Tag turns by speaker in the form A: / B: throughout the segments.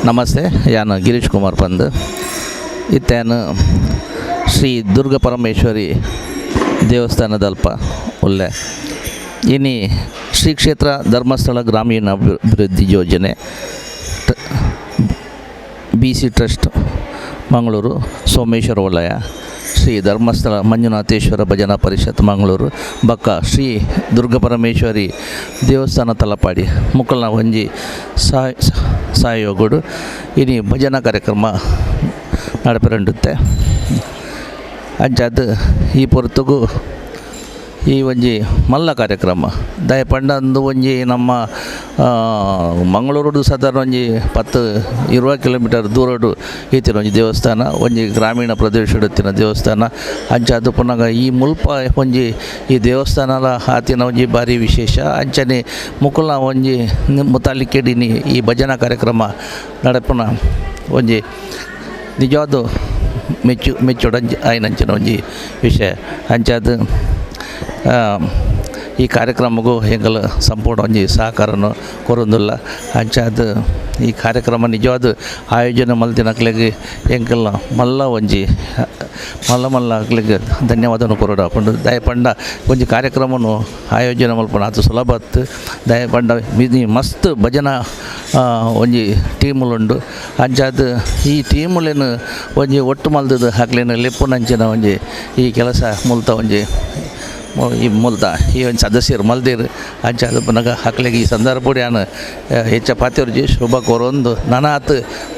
A: ನಮಸ್ತೆ, ನಾನು ಗಿರೀಶ್ ಕುಮಾರ್ ಪಂದ್. ಇತ್ತೇನು ಶ್ರೀ ದುರ್ಗ ಪರಮೇಶ್ವರಿ ದೇವಸ್ಥಾನದಲ್ಪ ಒಳ್ಳೆ ಇನಿ ಶ್ರೀ ಕ್ಷೇತ್ರ ಧರ್ಮಸ್ಥಳ ಗ್ರಾಮೀಣ ಅಭಿವೃದ್ಧಿ ಯೋಜನೆ BC ಟ್ರಸ್ಟ್ ಮಂಗಳೂರು ಸೋಮೇಶ್ವರ ವಲಯ ಶ್ರೀ ಧರ್ಮಸ್ಥಳ ಮಂಜುನಾಥೇಶ್ವರ ಭಜನಾ ಪರಿಷತ್ ಮಂಗಳೂರು ಬಕ್ಕ ಶ್ರೀ ದುರ್ಗ ಪರಮೇಶ್ವರಿ ದೇವಸ್ಥಾನ ತಲಪಾಡಿ ಮುಕ್ಕಲ್ನ ಒಂಜಿ ಸಹಯೋಗಡು ಇನಿ ಭಜನಾ ಕಾರ್ಯಕ್ರಮ ನಡಪೆರಂಡುತ್ತೆ. ಅಂಚಾದ ಈ ಪೊರ್ತುಗು ಈ ಒಂಜಿ ಮಲ್ಲ ಕಾರ್ಯಕ್ರಮ ದಯಪಂಡ ಅಂದು ಒಂಜಿ ನಮ್ಮ ಮಂಗಳೂರು ಸಾಧಾರಣ ಒಂಜಿ 10-20 ಕಿಲೋಮೀಟರ್ ದೂರಡು ಈತಿನ ಒಂಜಿ ದೇವಸ್ಥಾನ, ಒಂಜಿ ಗ್ರಾಮೀಣ ಪ್ರದೇಶಡುತ್ತಿನ ದೇವಸ್ಥಾನ. ಅಂಚಾದ ಪುನಃ ಈ ಮುಲ್ಪ ಒಂಜಿ ಈ ದೇವಸ್ಥಾನಲ ಆತಿನ ಒಂಜಿ ಭಾರಿ ವಿಶೇಷ. ಅಂಚನೆ ಮುಕುಲ್ನ ಒಂಜಿ ಮುತಾಲಿಕೆಡಿನಿ ಈ ಭಜನಾ ಕಾರ್ಯಕ್ರಮ ನಡಪುನ ಒಂಜಿ ನಿಜವಾದ ಮೆಚ್ಚುಡಂಜಿ ಆಯ್ನಂಚಿನ ಒಂಜಿ ವಿಷಯ. ಅಂಚಾದ ಈ ಕಾರ್ಯಕ್ರಮಗೂ ಹೆಂಗಲ ಸಂಪೂರ್ಣ ಒಂಜಿ ಸಹಕಾರನು ಕೊರೊಂದುಲ್ಲ. ಅಂಚಾದ ಈ ಕಾರ್ಯಕ್ರಮ ನಿಜವಾದ ಆಯೋಜನೆ ಮಲ್ತಿನಕ್ಲೆಗೆ ಹೆಂಗಲ್ಲ ಮಲ್ಲ ಒಂಜಿ ಮಲ್ಲ ಅಕ್ಲಿಗೆ ಧನ್ಯವಾದನು ಕೊರೋಡ ಪಂಡು ದಯಪಂಡ ಒಂಜಿ ಕಾರ್ಯಕ್ರಮನು ಆಯೋಜನೆ ಮಲ್ಪನ ಅದು ಸುಲಭ ಅತ್ತು. ದಯಪಂಡ ಮಸ್ತ್ ಭಜನಾ ಒಂಜಿ ಟೀಮುಲುಂಡು. ಅಂಚಾದ ಈ ಟೀಮುಲೇನು ಒಂಜಿ ಒಟ್ಟು ಮಲ್ದದು ಹಾಕ್ಲೇನು ಲೆಪ್ಪುನಂಚಿನ ಒಂಜಿ ಈ ಕೆಲಸ ಮುಲ್ತ ಒಂಜಿ ಈ ಮುಲ್ತ ಈ ಒಂದು ಸದಸ್ಯರು ಮಲ್ದಿರು. ಅಂಚಾದ ಪುನಃ ಹಾಕ್ಲಿಗೆ ಈ ಸಂದರ್ಭ ಯಾನು ಹೆಚ್ಚ ಪಾತಿರ್ಜಿ ಶುಭ ಕೋರೊಂದು ನನಾತ್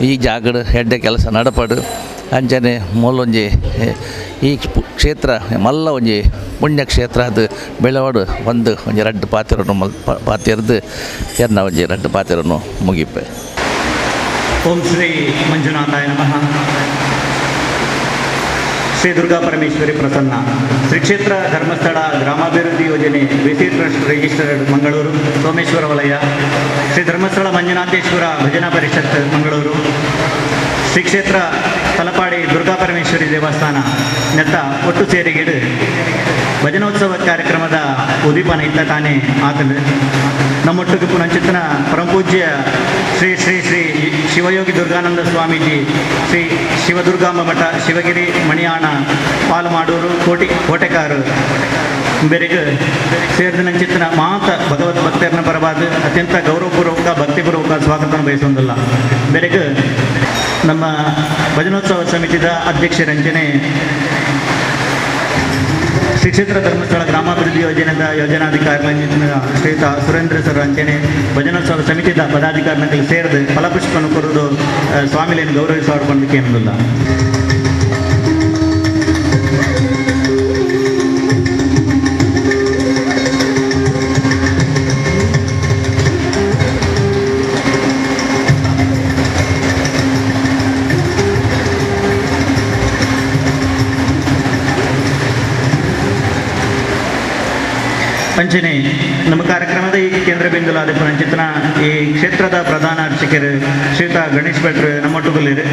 A: ಈ ಜಾಗಡು ಹೆಡ್ಡೆ ಕೆಲಸ ನಡಪಡು. ಅಂಚನೆ ಮೂಲೊಂಜಿ ಈ ಕ್ಷೇತ್ರ ಮಲ್ಲ ಒಂಜಿ ಪುಣ್ಯಕ್ಷೇತ್ರ ಅದು ಬೆಳವಾಡು ಒಂಜಿ ರಡ್ಡು ಪಾತಿರನು ಪಾತಿರ್ದು ಎನ್ನ ಒಂಜಿ ರಡ್ಡು ಪಾತಿರನು ಮುಗಿಪೆ.
B: ಓಂ ಶ್ರೀ ಮಂಜುನಾಥಾಯ ನಮಃ. ಶ್ರೀ ದುರ್ಗಾ ಪರಮೇಶ್ವರಿ ಪ್ರಸನ್ನ ಶ್ರೀ ಕ್ಷೇತ್ರ ಧರ್ಮಸ್ಥಳ ಗ್ರಾಮಾಭಿವೃದ್ಧಿ ಯೋಜನೆ BC trust registered Mangaluru Someshwara ವಲಯ ಶ್ರೀ ಧರ್ಮಸ್ಥಳ ಮಂಜುನಾಥೇಶ್ವರ ಭಜನಾ ಪರಿಷತ್ ಮಂಗಳೂರು ಶ್ರೀ ಕ್ಷೇತ್ರ ತಲಪಾಡಿ ದುರ್ಗಾ ಪರಮೇಶ್ವರಿ ದೇವಸ್ಥಾನ ನೆತ್ತ ಒಟ್ಟು ಸೇರಿಗೆಡು ಭಜನೋತ್ಸವ ಕಾರ್ಯಕ್ರಮದ ಉದೀಪನ ಇತ್ತ ತಾನೇ ಆತನು ನಮ್ಮೊಟ್ಟಿಗೆ ಪುನಂಚಿತ್ತನ ಪರಮಪೂಜ್ಯ ಶ್ರೀ ಶ್ರೀ ಶ್ರೀ ಶಿವಯೋಗಿ ದುರ್ಗಾನಂದ ಸ್ವಾಮೀಜಿ ಶ್ರೀ ಶಿವದುರ್ಗಾಂಬ ಮಠ ಶಿವಗಿರಿ ಮಣಿಯಾಣ ಪಾಲುಮಾಡೂರು ಕೋಟೆಕಾರು ಬೆರೆಗೆ ಸೇರಿದಂಚಿತ್ತಿನ ಮಾತ ಭಗವದ್ ಭಕ್ತರನ್ನ ಪರವಾದ ಅತ್ಯಂತ ಗೌರವಪೂರ್ವಕ ಭಕ್ತಿಪೂರ್ವಕ ಸ್ವಾಗತ ಬಯಸೊಂದಿಲ್ಲ. ಬೆರೆಗೆ ನಮ್ಮ ಭಜನೋತ್ಸವ ಸಮಿತಿದ ಅಧ್ಯಕ್ಷರಂಚನೆ ಶ್ರೀ ಕ್ಷೇತ್ರ ಧರ್ಮಸ್ಥಳ ಗ್ರಾಮಾಭಿವೃದ್ಧಿ ಯೋಜನೆದ ಯೋಜನಾಧಿಕಾರಿಗಳ ಶ್ರೀಯುತ ಸುರೇಂದ್ರ ಸರ್ ಅಂಚನೆ ಭಜನೋತ್ಸವ ಸಮಿತಿದ ಪದಾಧಿಕಾರಿಗಳು ಸೇರಿದು ಫಲಪುಷ್ಪವನ್ನು ಕೊಡುವುದು ಸ್ವಾಮಿಲಿಯನ್ನು ಗೌರವಿಸೋರ್ಬಂದಕ್ಕೆ ಏನಿಲ್ಲ. ಪಂಚನೆ ನಮ್ಮ ಕಾರ್ಯಕ್ರಮದ ಈ ಕೇಂದ್ರ ಬಿಂದುಲಾದ ಪುನಂಚಿತನ ಈ ಕ್ಷೇತ್ರದ ಪ್ರಧಾನ ಅರ್ಚಕರು ಶ್ರೀಯುತ ಗಣೇಶ್ ಭಟ್ರು ನಮ್ಮೊಟ್ಟುಗುಲ್ಲಿರು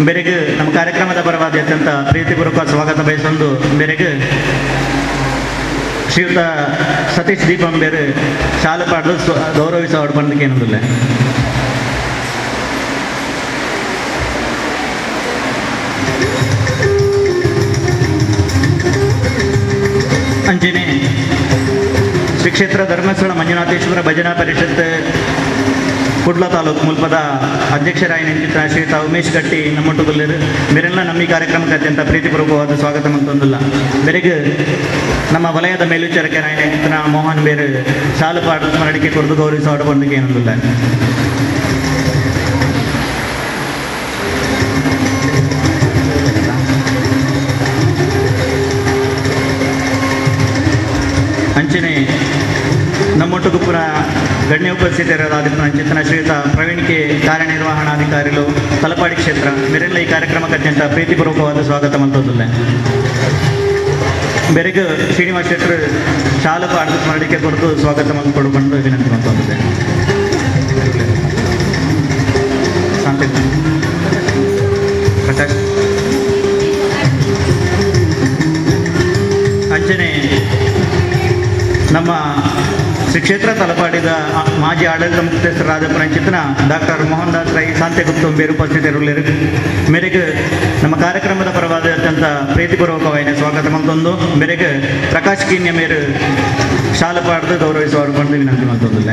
B: ಬೆರೆಗೆ ನಮ್ಮ ಕಾರ್ಯಕ್ರಮದ ಪರವಾದ ಅತ್ಯಂತ ಪ್ರೀತಿಪೂರ್ವಕ ಸ್ವಾಗತ ಬಯಸೊಂದು ಬೆರೆಗೆ ಶ್ರೀಯುತ ಸತೀಶ್ ದೀಪಂಬೇರು ಶಾಲೆ ಪಾಡು ಗೌರವಿಸ ಹೊಡ್ಬಂದಕ್ಕೆ ಏನಂದಿಲ್ಲ. ಅಂಚನೆ ಶ್ರೀ ಕ್ಷೇತ್ರ ಧರ್ಮಸ್ಥಳ ಮಂಜುನಾಥೇಶ್ವರ ಭಜನಾ ಪರಿಷತ್ ಕುಡ್ಲ ತಾಲೂಕು ಮುಲ್ಪದ ಅಧ್ಯಕ್ಷರಾಯ ನಿಂತಿದ್ದ ಶ್ರೀಯುತ ಉಮೇಶ್ ಗಟ್ಟಿ ನಮ್ಮೊಟ್ಟುಗುಲ್ಲರು ಬೇರೆಲ್ಲ ನಮ್ಮ ಈ ಕಾರ್ಯಕ್ರಮಕ್ಕೆ ಅತ್ಯಂತ ಪ್ರೀತಿಪೂರ್ವಕವಾದ ಸ್ವಾಗತ ಮಂತೊಂದಿಲ್ಲ. ಬೆರೆಗೆ ನಮ್ಮ ವಲಯದ ಮೇಲ್ವಿಚಾರಕರಾಯ ನಿಂತಿನ ಮೋಹನ್ ಬೇರು ಶಾಲು ಪಾಡು ಸ್ಮರಣಿಕೆ ಕೊರದು ಗೌರವಿಸ ಹೊಡಬಂದಿಗೆ ಏನಂದಿಲ್ಲ. ಅಂಚನೆ ನಮ್ಮೊಟ್ಟಿಗೂ ಪುರ ಗಣ್ಯ ಉಪಸ್ಥಿತರಾದ ಚಿಂತನ ಶ್ರೀಯುತ ಪ್ರವೀಣ್ ಕೆ ಕಾರ್ಯನಿರ್ವಹಣಾಧಿಕಾರಿಗಳು ತಲಪಾಡಿ ಕ್ಷೇತ್ರ ಮೇರೆಲ್ಲ ಈ ಕಾರ್ಯಕ್ರಮಕ್ಕೆ ಅತ್ಯಂತ ಪ್ರೀತಿಪೂರ್ವಕವಾದ ಸ್ವಾಗತ ಮಂತೋದಿಲ್ಲ. ಬೆರೆಗೆ ಶ್ರೀನಿವಾಸ್ ಶೆಟ್ಟರು ಶಾಲು ಪಾಡು ಸ್ಮರಣಿಕೆ ಕೊರತು ಸ್ವಾಗತ ಕೊಡಬಂದು ವಿನಂತಿ ಮಂತೋದಿದೆ. ಪ್ರಕಾಶ್ ಅಂಚನೆ ನಮ್ಮ ಶ್ರೀ ಶ್ರೀ ಕ್ಷೇತ್ರ ತಲಪಾಡಿದ ಮಾಜಿ ಆಡಳಿತ ಮುಖ್ಯಸ್ಥರಾದ ಪರಂಚಿತನ ಡಾಕ್ಟರ್ ಮೋಹನ್ ದಾಸ್ ರೈ ಶಾಂತಿಗುಪ್ತ ಬೇರು ಉಪಸ್ಥಿತರಿರುವರು ಮೇರೆಗೆ ನಮ್ಮ ಕಾರ್ಯಕ್ರಮದ ಪರವಾದ ಅತ್ಯಂತ ಪ್ರೀತಿಪೂರ್ವಕವಾದ ಸ್ವಾಗತ ಮತ್ತೊಂದು ಮೇರೆಗೆ ಪ್ರಕಾಶ್ ಕೀನ್ಯ ಮೇರು ಶಾಲೆ ಪಾಡ್ದು ಗೌರವಿಸುವರು ಬಂದು ವಿನಂತಿ ಮತ್ತೊಂದಿಲ್ಲ.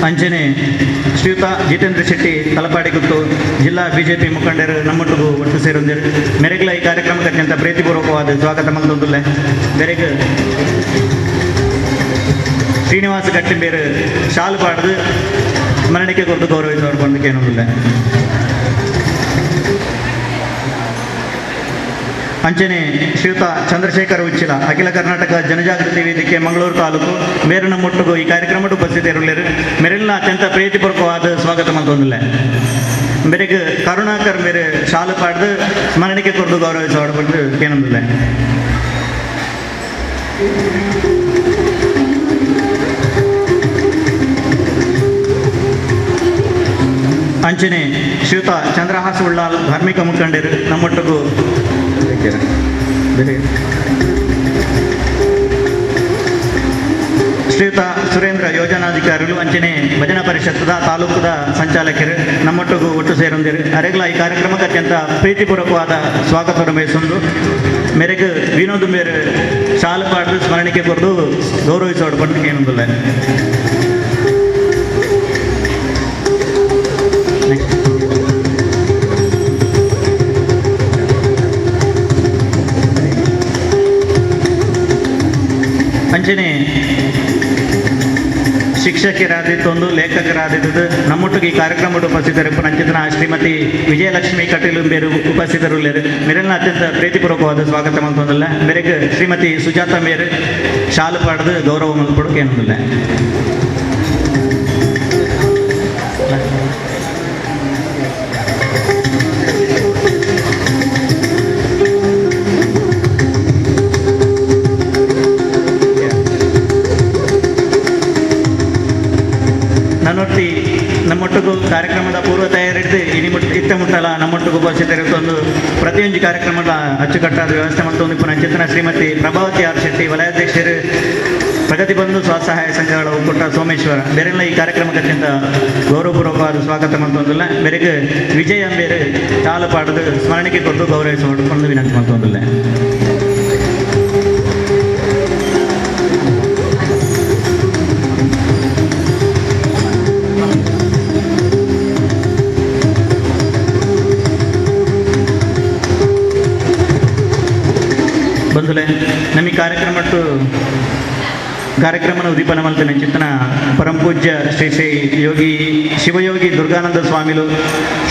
B: ಅಂಚನೆ ಶ್ರೀಯುತ ಜಿತೇಂದ್ರ ಶೆಟ್ಟಿ ತಲಪಾಡಿಗುತ್ತು ಜಿಲ್ಲಾ ಬಿಜೆಪಿ ಮುಖಂಡರು ನಮ್ಮೊಟ್ಟಿಗೂ ಒಟ್ಟು ಸೇರೊಂದಿರು ಮೇರೆಗಳ ಈ ಕಾರ್ಯಕ್ರಮಕ್ಕೆ ಅತ್ಯಂತ ಪ್ರೀತಿಪೂರ್ವಕವಾದ ಸ್ವಾಗತ ಮಲ್ತೊಂದುಲ್ಲ. ಮೇರೆಗೆ ಶ್ರೀನಿವಾಸ ಗಟ್ಟಿಂಬೇರು ಶಾಲು ಪಾಡ್ದು ಸ್ಮರಣಿಕೆ ಕೊಟ್ಟು ಗೌರವಿಸುವರು ಬಂದಕ್ಕೆ ಏನೊಂದಿಲ್ಲ. ಅಂಚನೆ ಶ್ರೀಯುತ ಚಂದ್ರಶೇಖರ ಉಚ್ಚಿಲ ಅಖಿಲ ಕರ್ನಾಟಕ ಜನಜಾಗೃತಿ ವೇದಿಕೆ ಮಂಗಳೂರು ತಾಲೂಕು ಮೇರಿನ ಮುಟ್ಟುಗು ಈ ಕಾರ್ಯಕ್ರಮದ ಉಪಸ್ಥಿತರಿರುವರು ಮೆರೆಲ್ನ ಅತ್ಯಂತ ಪ್ರೀತಿಪೂರ್ವಕವಾದ ಸ್ವಾಗತ ಮತ್ತೊಂದಿಲ್ಲ. ಮೇರೆಗೆ ಕರುಣಾಕರ್ ಮೇರೆ ಶಾಲು ಪಾಡ್ದು ಸ್ಮರಣಿಕೆ ಕೊಟ್ಟು ಗೌರವಿಸುವರು ಬಂದು ಏನೊಂದಿಲ್ಲ. ಅಂಚನೆ ಶ್ರೀಯುತ ಚಂದ್ರಹಾಸ ಉಳ್ಳಾಲ್ ಧಾರ್ಮಿಕ ಮುಖಂಡರು ನಮ್ಮೊಟ್ಟಿಗೂ ಶ್ರೀಯುತ ಸುರೇಂದ್ರ ಯೋಜನಾಧಿಕಾರಿಗಳು ಅಂಚನೆ ಭಜನಾ ಪರಿಷತ್ತದ ತಾಲೂಕದ ಸಂಚಾಲಕರು ನಮ್ಮೊಟ್ಟಿಗೂ ಒಟ್ಟು ಸೇರೊಂದಿರು ಅರೆಗ್ಲ ಈ ಕಾರ್ಯಕ್ರಮಕ್ಕೆ ಅತ್ಯಂತ ಪ್ರೀತಿಪೂರ್ವಕವಾದ ಸ್ವಾಗತವನ್ನು ಬಯಸೊಂದು ಮೇರೆಗೆ ವಿನೋದ್ ಮೇರೆ ಶಾಲು ಪಾಡ್ದು ಸ್ಮರಣಿಕೆ ಕೊರದು ಗೌರವಿಸೋಡು ಬಂದು ಏನೊಂದಿಲ್ಲ. ಅಂಚನೆ ಶಿಕ್ಷಕರಾದಿತ್ತೊಂದು ಲೇಖಕರಾದಿದ್ದು ನಮ್ಮೊಟ್ಟಿಗೆ ಈ ಕಾರ್ಯಕ್ರಮದ ಉಪಸ್ಥಿತರು ನಂಚಿತನ ಶ್ರೀಮತಿ ವಿಜಯಲಕ್ಷ್ಮಿ ಕಟೀಲು ಬೇರು ಉಪಸ್ಥಿತರು ಮೇರೆಲ್ನ ಅತ್ಯಂತ ಪ್ರೀತಿಪೂರ್ವಕವಾದ ಸ್ವಾಗತ ಮಲ್ತೊಂದಿಲ್ಲ. ಮೇರೆಗೆ ಶ್ರೀಮತಿ ಸುಜಾತ ಮೇರು ಶಾಲು ಪಾಡ್ದು ಗೌರವ ಮಲ್ಕೊಡೋಕೆ ಏನೊಂದಿಲ್ಲ. ನನ್ನೊಟ್ಟಿ ನಮ್ಮೊಟ್ಟಿಗೂ ಕಾರ್ಯಕ್ರಮದ ಪೂರ್ವ ತಯಾರಿದ್ದು ಇತ್ತ ಮುಟ್ಟಲ ನಮ್ಮೊಟ್ಟಿಗೂ ಉಪಸ್ಥಿತರಿರುತ್ತೊಂದು ಪ್ರತಿಯೊಂದು ಕಾರ್ಯಕ್ರಮದ ಅಚ್ಚುಕಟ್ಟಾದ ವ್ಯವಸ್ಥೆ ಮತ್ತೊಂದು ಪುನಃಚಿತನ ಶ್ರೀಮತಿ ಪ್ರಭಾವತಿ ಆರ್ ಶೆಟ್ಟಿ ವಲಯಾಧ್ಯಕ್ಷರು ಪ್ರಗತಿ ಬಂಧು ಸ್ವಸಹಾಯ ಸಂಘಗಳ ಒಕ್ಕೂಟ ಸೋಮೇಶ್ವರ ಬೇರೆಲ್ಲ ಈ ಕಾರ್ಯಕ್ರಮಕ್ಕೆ ಅತ್ಯಂತ ಗೌರವಪೂರ್ವಕವಾದ ಸ್ವಾಗತ ಮತ್ತೊಂದಿಲ್ಲ. ಬೇರೆಗೆ ವಿಜಯ ಬೇರೆ ಶಾಲು ಪಾಡದು ಸ್ಮರಣಿಕೆ ಕೊಟ್ಟು ಗೌರವಿಸಿಕೊಂಡು ವಿನಂತಿ ಮತ್ತೊಂದಿಲ್ಲ. ಬಂಧುಲೆ ನಮ್ಮ ಕಾರ್ಯಕ್ರಮನ ಉದ್ದೀಪನ ಮಲ್ತನೆ ಚಿತ್ತನ ಪರಂಪೂಜ್ಯ ಶ್ರೀ ಶ್ರೀ ಯೋಗಿ ಶಿವಯೋಗಿ ದುರ್ಗಾನಂದ ಸ್ವಾಮಿಲು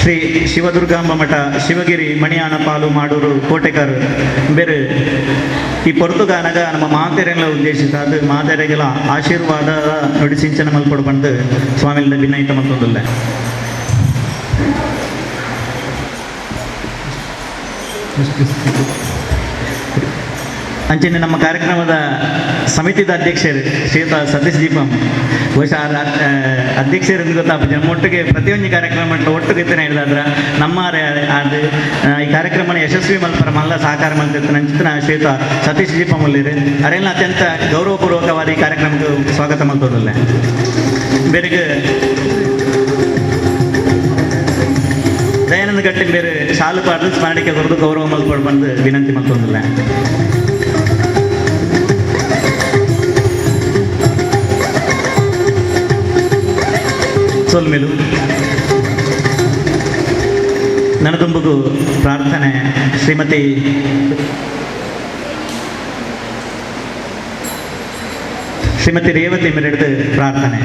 B: ಶ್ರೀ ಶಿವದುರ್ಗಾಂಬ ಮಠ ಶಿವಗಿರಿ ಮಣಿಯಾನ ಪಾಲು ಮಾಡೂರು ಕೋಟೆಕರ್ ಬೇರೆ ಈ ಪೊರ್ತುಗಾನಗ ನಮ್ಮ ಮಾತೆರೆಗಳ ಉದ್ದೇಶಿತ ಅದು ಮಾತೆರೆಗಳ ಆಶೀರ್ವಾದ ನುಡಿಸಿಂಚನ ಮಲ್ಪಡು ಬಂದು ಸ್ವಾಮಿಲಿಂದ ಭಿನ್ನೈತ ಮತ್ತೊಂದಿಲ್ಲ. ಅಂಚನೆ ನಮ್ಮ ಕಾರ್ಯಕ್ರಮದ ಸಮಿತಿದ ಅಧ್ಯಕ್ಷರು ಶ್ರೀಯುತ ಸತೀಶ್ ದೀಪಂ ಬಹುಶಃ ಅಧ್ಯಕ್ಷರು ಗೊತ್ತಾಗ ನಮ್ಮೊಟ್ಟಿಗೆ ಪ್ರತಿಯೊಂದು ಕಾರ್ಯಕ್ರಮ ಒಟ್ಟಿಗೆ ಇತ್ತನೆ ಹೇಳಿದಾದ್ರೆ ನಮ್ಮ ಅದು ಈ ಕಾರ್ಯಕ್ರಮನ ಯಶಸ್ವಿ ಮಲ್ಪರ ಮಲ್ಲ ಸಹಕಾರ ಮಲ್ತಿರ್ತಾನೆ ಅಂಚಿನ ಶ್ರೀಯುತ ಸತೀಶ್ ದೀಪಂ ಅಲ್ಲಿರು ಅರೆಲ್ಲ ಅತ್ಯಂತ ಗೌರವಪೂರ್ವಕವಾದ ಈ ಕಾರ್ಯಕ್ರಮಕ್ಕೆ ಸ್ವಾಗತ ಮಲ್ತೋದಲ್ಲ. ಬೇರೆಗೆ ದಯಾನಂದ ಗಟ್ಟಿ ಬೇರೆ ಶಾಲು ಪಾಡ್ದು ಸ್ಮರಣಿಕೆ ಕೊರದು ಗೌರವ ಮಲ್ಪಡು ಬಂದು ವಿನಂತಿ ಮಲ್ತೊಂದಿಲ್ಲ. ಸೋಲ್ಮೇಲು ನನದುಂಬುಗು ಪ್ರಾರ್ಥನೆ ಶ್ರೀಮತಿ ರೇವತಿ ಮೇರೆಡ್ದು ಪ್ರಾರ್ಥನೆ.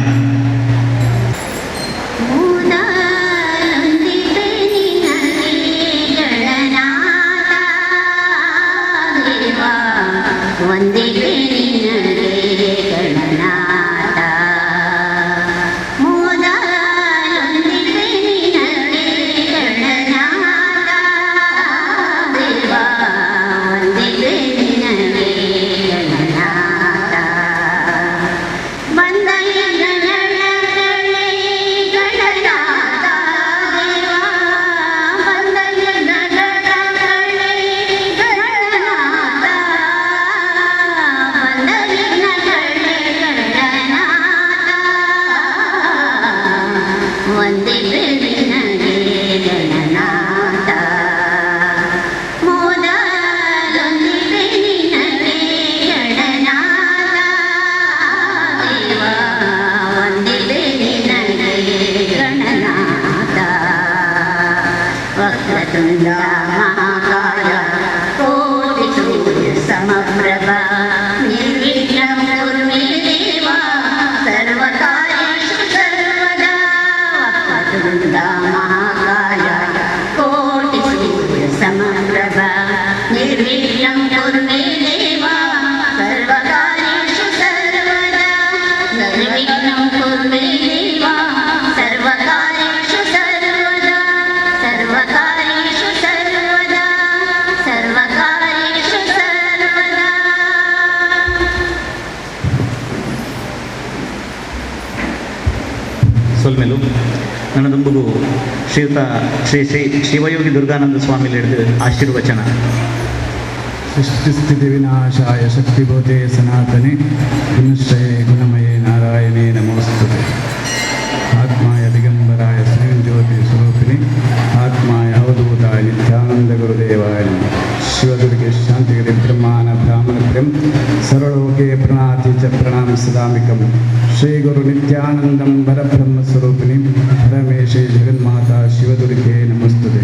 C: ಬಂದ वक्रतुण्डा महाकाय कोटिसूर्यसमप्रभा निर्विघ्नं कुरु मे देव सर्वकार्येषु सर्वदा वक्रतुण्डा महाकाय कोटिसूर्यसमप्रभा निर्विघ्नं कुरु मे देव सर्वकार्येषु सर्वदा निर्विघ्नं कुरु मे देव सर्वकार्येषु सर्वदा सर्वकार्येषु सर्वदा सर्वकार्येषु सर्वदा.
B: ಸೊಲ್ಮೆಲು ನನ್ನ ದುಂಬುಗು ಶ್ರೀಯುತ ಶ್ರೀ ಶ್ರೀ ಶಿವಯೋಗಿ ದುರ್ಗಾನಂದ ಸ್ವಾಮಿಲಿ ಹಿಡಿದು ಆಶೀರ್ವಚನ.
D: ಸೃಷ್ಟಿಸ್ಥಿತಿ ವಿನಾಶಾಯ ಶಕ್ತಿಭೂತೆ ಸನಾತನೆ ಗುಣಶ್ರಯೇ ಗುಣಮಯೇ ನಾರಾಯಣೇ ನಮೋಸ್ತುತೆ. ಆತ್ಮಾಯ ದಿಗಂಬರಾಯ ಸ್ವಯಂ ಜ್ಯೋತಿ ಸ್ವರೂಪಿಣಿ ಆತ್ಮಾಯ ಅವಧೂತಾಯ ನಿತ್ಯಾನಂದ ಗುರುದೇವಾಯ ನಮಃ. ಶಿವದುರ್ಗೆ ಶಾಂತಿಗಿರಿ ಬ್ರಹ್ಮಾನ ಬ್ರಾಹ್ಮಣ ಪ್ರೇಮ್ ಸರ್ವಲೋಕೆ ಪ್ರಣಾತಿ ಚ ಪ್ರಣಾಮ ಸದಾಮಿಕಂ. ಶ್ರೀ ಗುರು ನಿತ್ಯಾನಂದಂ ಪರಬ್ರಹ್ಮ ಸ್ವರೂಪಿಣಿ ಪರಮೇಶೇ ಜಗನ್ಮಾತಾ ಶಿವದುರ್ಗೆ ನಮಸ್ತುತೆ.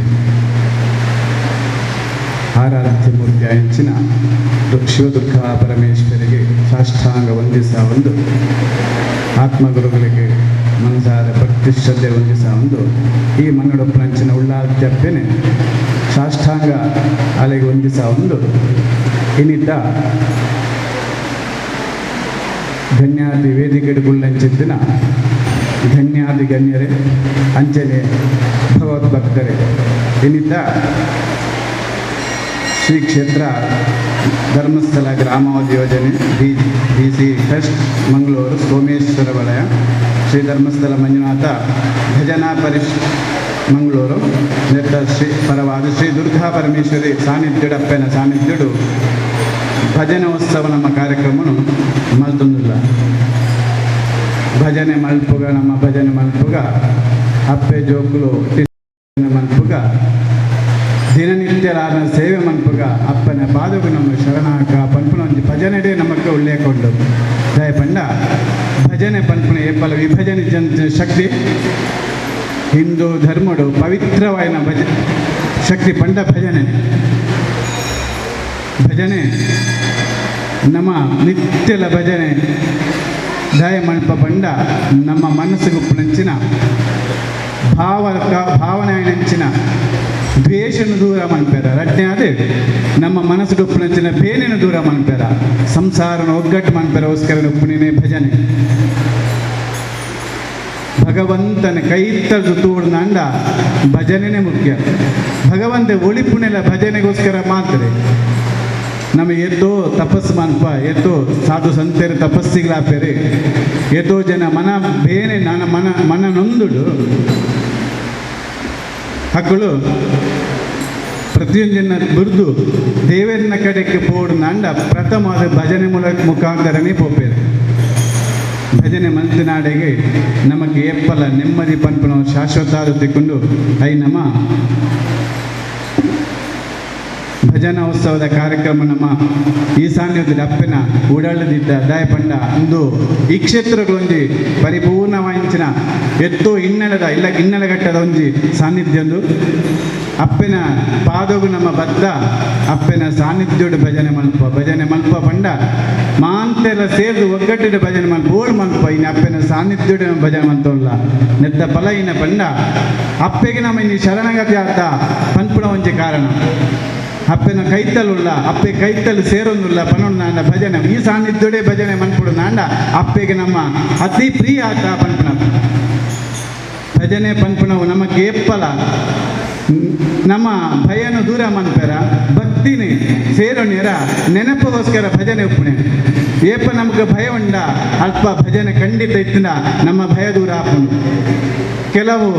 D: ಆರಾಧ್ಯ ಮೂರ್ತಿ ಆಯಿಂಚಿನ ಶಿವದುರ್ಗ ಪರಮೇಶ್ವರಿಗೆ ಸಾಷ್ಟಾಂಗ ವಂದಿಸ ಒಂದು ಆತ್ಮಗುರುಗಳಿಗೆ ಮನಸಾರ ಭಕ್ತಿ ಶ್ರದ್ಧೆ ವಂದಿಸ ಒಂದು ಈ ಮನ್ನಡೊಪ್ಪನಂಚಿನ ಉಳ್ಳಾದ್ಯಪ್ಪೆನೆ ಸಾಷ್ಟಾಂಗ ಅಲೆಗೆ ವಂದಿಸ ಒಂದು ಇನ್ನಿದ್ದ ಧನ್ಯಾದಿ ವೇದಿಕೆಡುಗುಳ್ಳಂಚಿದ್ದಿನ ಧನ್ಯಾದಿ ಗಣ್ಯರೇ ಅಂಚನೆ ಭಗವದ್ಭಕ್ತರೇ ಇನ್ನಿದ್ದ ಶ್ರೀ ಕ್ಷೇತ್ರ ಧರ್ಮಸ್ಥಳ ಗ್ರಾಮಾವಧಿ ಯೋಜನೆ BC ಟ್ರಸ್ಟ್ ಮಂಗಳೂರು ಸೋಮೇಶ್ವರ ವಲಯ ಶ್ರೀ ಧರ್ಮಸ್ಥಳ ಮಂಜುನಾಥ ಭಜನಾ ಮಂಗಳೂರು ನೆಟ್ಟ ಶ್ರೀ ಪರವಾದ ಶ್ರೀ ದುರ್ಗಾ ಪರಮೇಶ್ವರಿ ಸಾನ್ನಿಧ್ಯಡಪ್ಪನ ಸಾನ್ನಿಧ್ಯಡು ಭಜನೆ ಉತ್ಸವ ನಮ್ಮ ಕಾರ್ಯಕ್ರಮನು ಮಲ್ತೊಂದಿಲ್ಲ. ಭಜನೆ ಮಲ್ಪುಗ ನಮ್ಮ ಭಜನೆ ಮಲ್ಪುಗ ಅಪ್ಪೆ ಜೋಕುಲು ಮಲ್ಪುಗ ದಿನನಿತ್ಯಲಾದ ಸೇವೆ ಮನ್ಪುಗ ಅಪ್ಪನ ಪಾದವು ನಮ್ಮ ಶರಣಾಕ ಪನ್ಪುನ ಒಂದು ಭಜನೆಡೆ ನಮಗೆ ಉಳ್ಳೇಕೊಂಡು ದಯಪಂಡ ಭಜನೆ ಪನ್ಪುನ ಏಪಲ ವಿಭಜನೆ ಶಕ್ತಿ ಹಿಂದೂ ಧರ್ಮಡು ಪವಿತ್ರವಾದ ಶಕ್ತಿ ಪಂಡ ಭಜನೆ ಭಜನೆ ನಮ್ಮ ನಿತ್ಯಲ ಭಜನೆ ದಯ ಮಲ್ಪ ಪಂಡ ನಮ್ಮ ಮನಸ್ಸುಗುಪ್ಪುನಂಚಿನ ಭಾವನೆಂಚಿನ ದ್ವೇಷನು ದೂರ ಮನ್ಪೇರ ರಡ್ನೆ ಅದೇ ನಮ್ಮ ಮನಸ್ಸು ಉಪ್ಪುನಂಚಿನ ಬೇನೆನು ದೂರ ಮನ್ಪೇರ ಸಂಸಾರನ ಒಗ್ಗಟ್ಟು ಮನ್ಪೇರ ಓಸ್ಕರ ಉಪ್ಪುನಿನೇ ಭಜನೆ ಭಗವಂತನ ಕೈತ್ತದು ತೋಡ್ನಂಡ ಭಜನೆನೇ ಮುಖ್ಯ. ಭಗವಂತ ಒಳಿಪುನೆಲ್ಲ ಭಜನೆಗೋಸ್ಕರ ಮಾತ್ರ ನಮಗೆ ಎತ್ತೋ ತಪಸ್ಸು ಮನ್ಪ ಎತ್ತೋ ಸಾಧು ಸಂತೇರು ತಪಸ್ಸಿಗಳಾಪೇರೆ ಎತ್ತೋ ಜನ ಮನ ಬೇನೆ ನನ್ನ ಮನ ನೊಂದುಡು ಹಕ್ಕಳು ಪ್ರತಿಯೊಂದು ಜನ ಬಿರ್ದು ದೇವರಿನ ಕಡೆಗೆ ಪೋಡು ನಂಡ ಪ್ರಥಮವಾದ ಭಜನೆ ಮುಖಾಂತರನೇ ಪೋಪೇರು. ಭಜನೆ ಮಂತ್ರಿನಾಡೆಗೆ ನಮಗೆ ಎಪ್ಪಲ ನೆಮ್ಮದಿ ಪನ್ಪನ ಶಾಶ್ವತ ತಿಕ್ಕೊಂಡು ಐ ನಮ್ಮ ಭಜನಾ ಉತ್ಸವದ ಕಾರ್ಯಕ್ರಮ ನಮ್ಮ ಈಶಾನ್ಯದ ಅಪ್ಪನ ಉಡಳದಿದ್ದ ದಯಪಂಡ ಇಂದು ಈ ಕ್ಷೇತ್ರಗಳೊಂದಿ ಪರಿಪೂರ್ಣವಾಂಚಿನ ಎತ್ತೋ ಹಿನ್ನೆಲೆಗಟ್ಟದ ಒಂಜಿ ಸಾನ್ನಿಧ್ಯ ಅಪ್ಪನ ಪಾದವು ನಮ್ಮ ಬದ್ದ ಅಪ್ಪನ ಸಾನ್ನಿಧ್ಯೋಡು ಭಜನೆ ಮಲ್ಪ ಪಂಡ ಮಾಂತೆಲ್ಲ ಸೇರಿದು ಒಗ್ಗಟ್ಟಿನ ಭಜನೆ ಮಲ್ಪ ಓಡ್ ಮಲ್ಪ ಇನ್ನು ಅಪ್ಪನ ಸಾನ್ನಿಧ್ಯೋಡು ಭಜನೆ ಮಂತಲ್ಲ ನೆತ್ತ ಫಲ ಇನ್ನ ಪಂಡ ಅಪ್ಪೆಗೆ ನಮ್ಮ ಇನ್ನು ಶರಣಗತಿ ಆತ ಪನ್ಪುಣ ಒಂಜಿ ಕಾರಣ ಅಪ್ಪನ ಕೈತಲುಲ್ಲ ಅಪ್ಪೆ ಕೈತಲು ಸೇರೊಂದುಲ್ಲ ಪನೊಂದು ಭಜನೆ ಈ ಸಾನ್ನಿಧ್ಯೋಡೆ ಭಜನೆ ಮನ್ಪುಡು ನಾಂಡ ಅಪ್ಪೆಗೆ ನಮ್ಮ ಅತಿ ಪ್ರಿಯ ಆತ ಪನ್ಪುಣ ಭಜನೆ ಪನ್ಪುಣವು ನಮಗೆ ಎಪ್ಪಲ ನಮ್ಮ ಭಯನು ದೂರ ಮನ್ಪೆರ ಭಕ್ತಿನಿ ಸೇರೋಣ್ಯರ ನೆನಪಗೋಸ್ಕರ ಭಜನೆ ಉಪ್ಪುಣೆ ಏಪ ನಮ್ಗೆ ಭಯ ಉಂಡ ಅಲ್ಪ ಭಜನೆ ಖಂಡಿತ ಇತ್ತಿನ ನಮ್ಮ ಭಯ ದೂರ ಆಪುಂಡು. ಕೆಲವು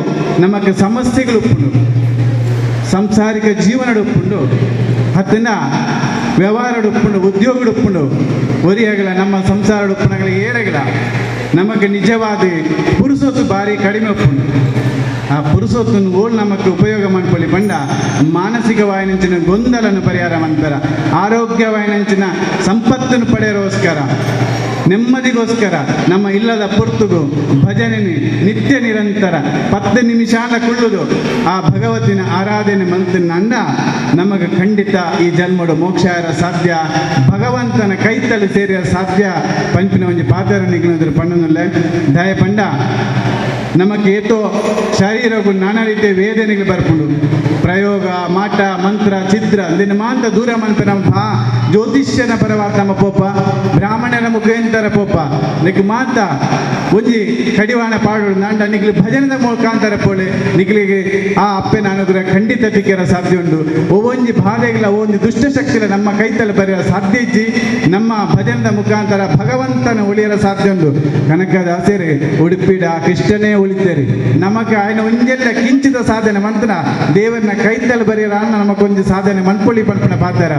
D: ನಮಗೆ ಸಮಸ್ಯೆಗಳು ಉಪ್ಪುಂಡು, ಸಂಸಾರಿಕ ಜೀವನ ಉಪ್ಪುಂಡು, ಹತ್ತಿನ ವ್ಯವಹಾರ ಉಪ್ಪುಂಡು, ಉದ್ಯೋಗ ಉಪ್ಪುಂಡು, ಒರಿಯಾಗಲ ನಮ್ಮ ಸಂಸಾರ ಉಪ್ಪುಣಗಳ ಏಳಗಲ ನಮಗೆ ನಿಜವಾದ ಪುರುಸೊತ್ತು ಭಾರಿ ಕಡಿಮೆ ಉಪ್ಪುಂಡು. ಆ ಪುರುಸೊತ್ತನ್ನು ಓಲ್ ನಮಗೆ ಉಪಯೋಗ ಮಾಡ್ಕೊಳ್ಳಿ ಬಂಡ ಮಾನಸಿಕವಾಯಿನಂಚಿನ ಗೊಂದಲನ್ನು ಪರಿಹಾರ ಮಾಡ್ತಾರ, ಆರೋಗ್ಯವಾಯಿನಂಚಿನ ಸಂಪತ್ತನ್ನು ಪಡೆಯೋಸ್ಕರ ನೆಮ್ಮದಿಗೋಸ್ಕರ ನಮ್ಮ ಇಲ್ಲದ ಪುರ್ತುಗು ಭಜನೆ ನಿತ್ಯ ನಿರಂತರ 10 ನಿಮಿಷಾಲ ಕುಳ್ಳುದು ಆ ಭಗವತಿನ ಆರಾಧನೆ ಮಂತನಂಡ ನಮಗೆ ಖಂಡಿತ ಈ ಜನ್ಮಡು ಮೋಕ್ಷ ಸಾಧ್ಯ, ಭಗವಂತನ ಕೈತಲು ಸೇರಿಯ ಸಾಧ್ಯ ಪಂಪಿನ ಒಂಜಿ ಪಾತ್ರ ನಿಗ್ನದ್ರು ಪಣ್ಣನುಲ್ಲೆ ದಯ ಪಂಡ ನಮಗೆ ಏತೋ ಶರೀರಗೂ ನಾನಾ ರೀತಿಯ ವೇದನೆಗಳು ಬರ್ಕೊಂಡು ಪ್ರಯೋಗ ಮಾಟ ಮಂತ್ರ ಛಿದ್ರ ಅಂದಿನ ಮಾಂತ ದೂರ ಮನ್ಪೆ ನಮ್ಮ ಜ್ಯೋತಿಷ್ಯನ ಪರವಾದ ನಮ್ಮ ಪೋಪ ಬ್ರಾಹ್ಮಣರ ಮುಖೇಂತರ ಪೋಪ ನಿಕ್ ಮಾತ ಒಂಜಿ ಕಡಿವಾಣ ಪಾಡು ನಾಂಡ ನಿಗ್ಲಿ ಭಜನದ ಮುಖಾಂತರ ಪೋಳೆ ನಿಗ್ಲಿಗೆ ಆ ಅಪ್ಪೆನ ಅನುಗ್ರಹ ಖಂಡಿತ ತಿಕ್ಕರ ಸಾಧ್ಯ ಉಂಟು. ಒಂಜಿ ಬಾಧೆಗಳ ಒಂಜಿ ದುಷ್ಟಶಕ್ತಿಗಳ ನಮ್ಮ ಕೈತಲ್ಲಿ ಬರೆಯ ಸಾಧ್ಯ ಇಜ್ಜಿ ನಮ್ಮ ಭಜನದ ಮುಖಾಂತರ ಭಗವಂತನ ಉಳಿಯರ ಸಾಧ್ಯ ಉಂಟು. ಕನಕದಾಸರೇ ಉಡುಪಿಡ ಕೃಷ್ಣನೇ ಉಳಿತೇರಿ ನಮಗೆ ఆయన ಒಂಜೆಲ್ಲ ಕಿಂಚಿತ ಸಾಧನೆ ಮಂತ್ರ ದೇವರನ್ನ ಕೈತಲ್ಲಿ ಬರೆಯರ ನಮಗೊಂದು ಸಾಧನೆ ಮನ್ಪೊಳಿ ಪಂಪನ ಪಾತಾರ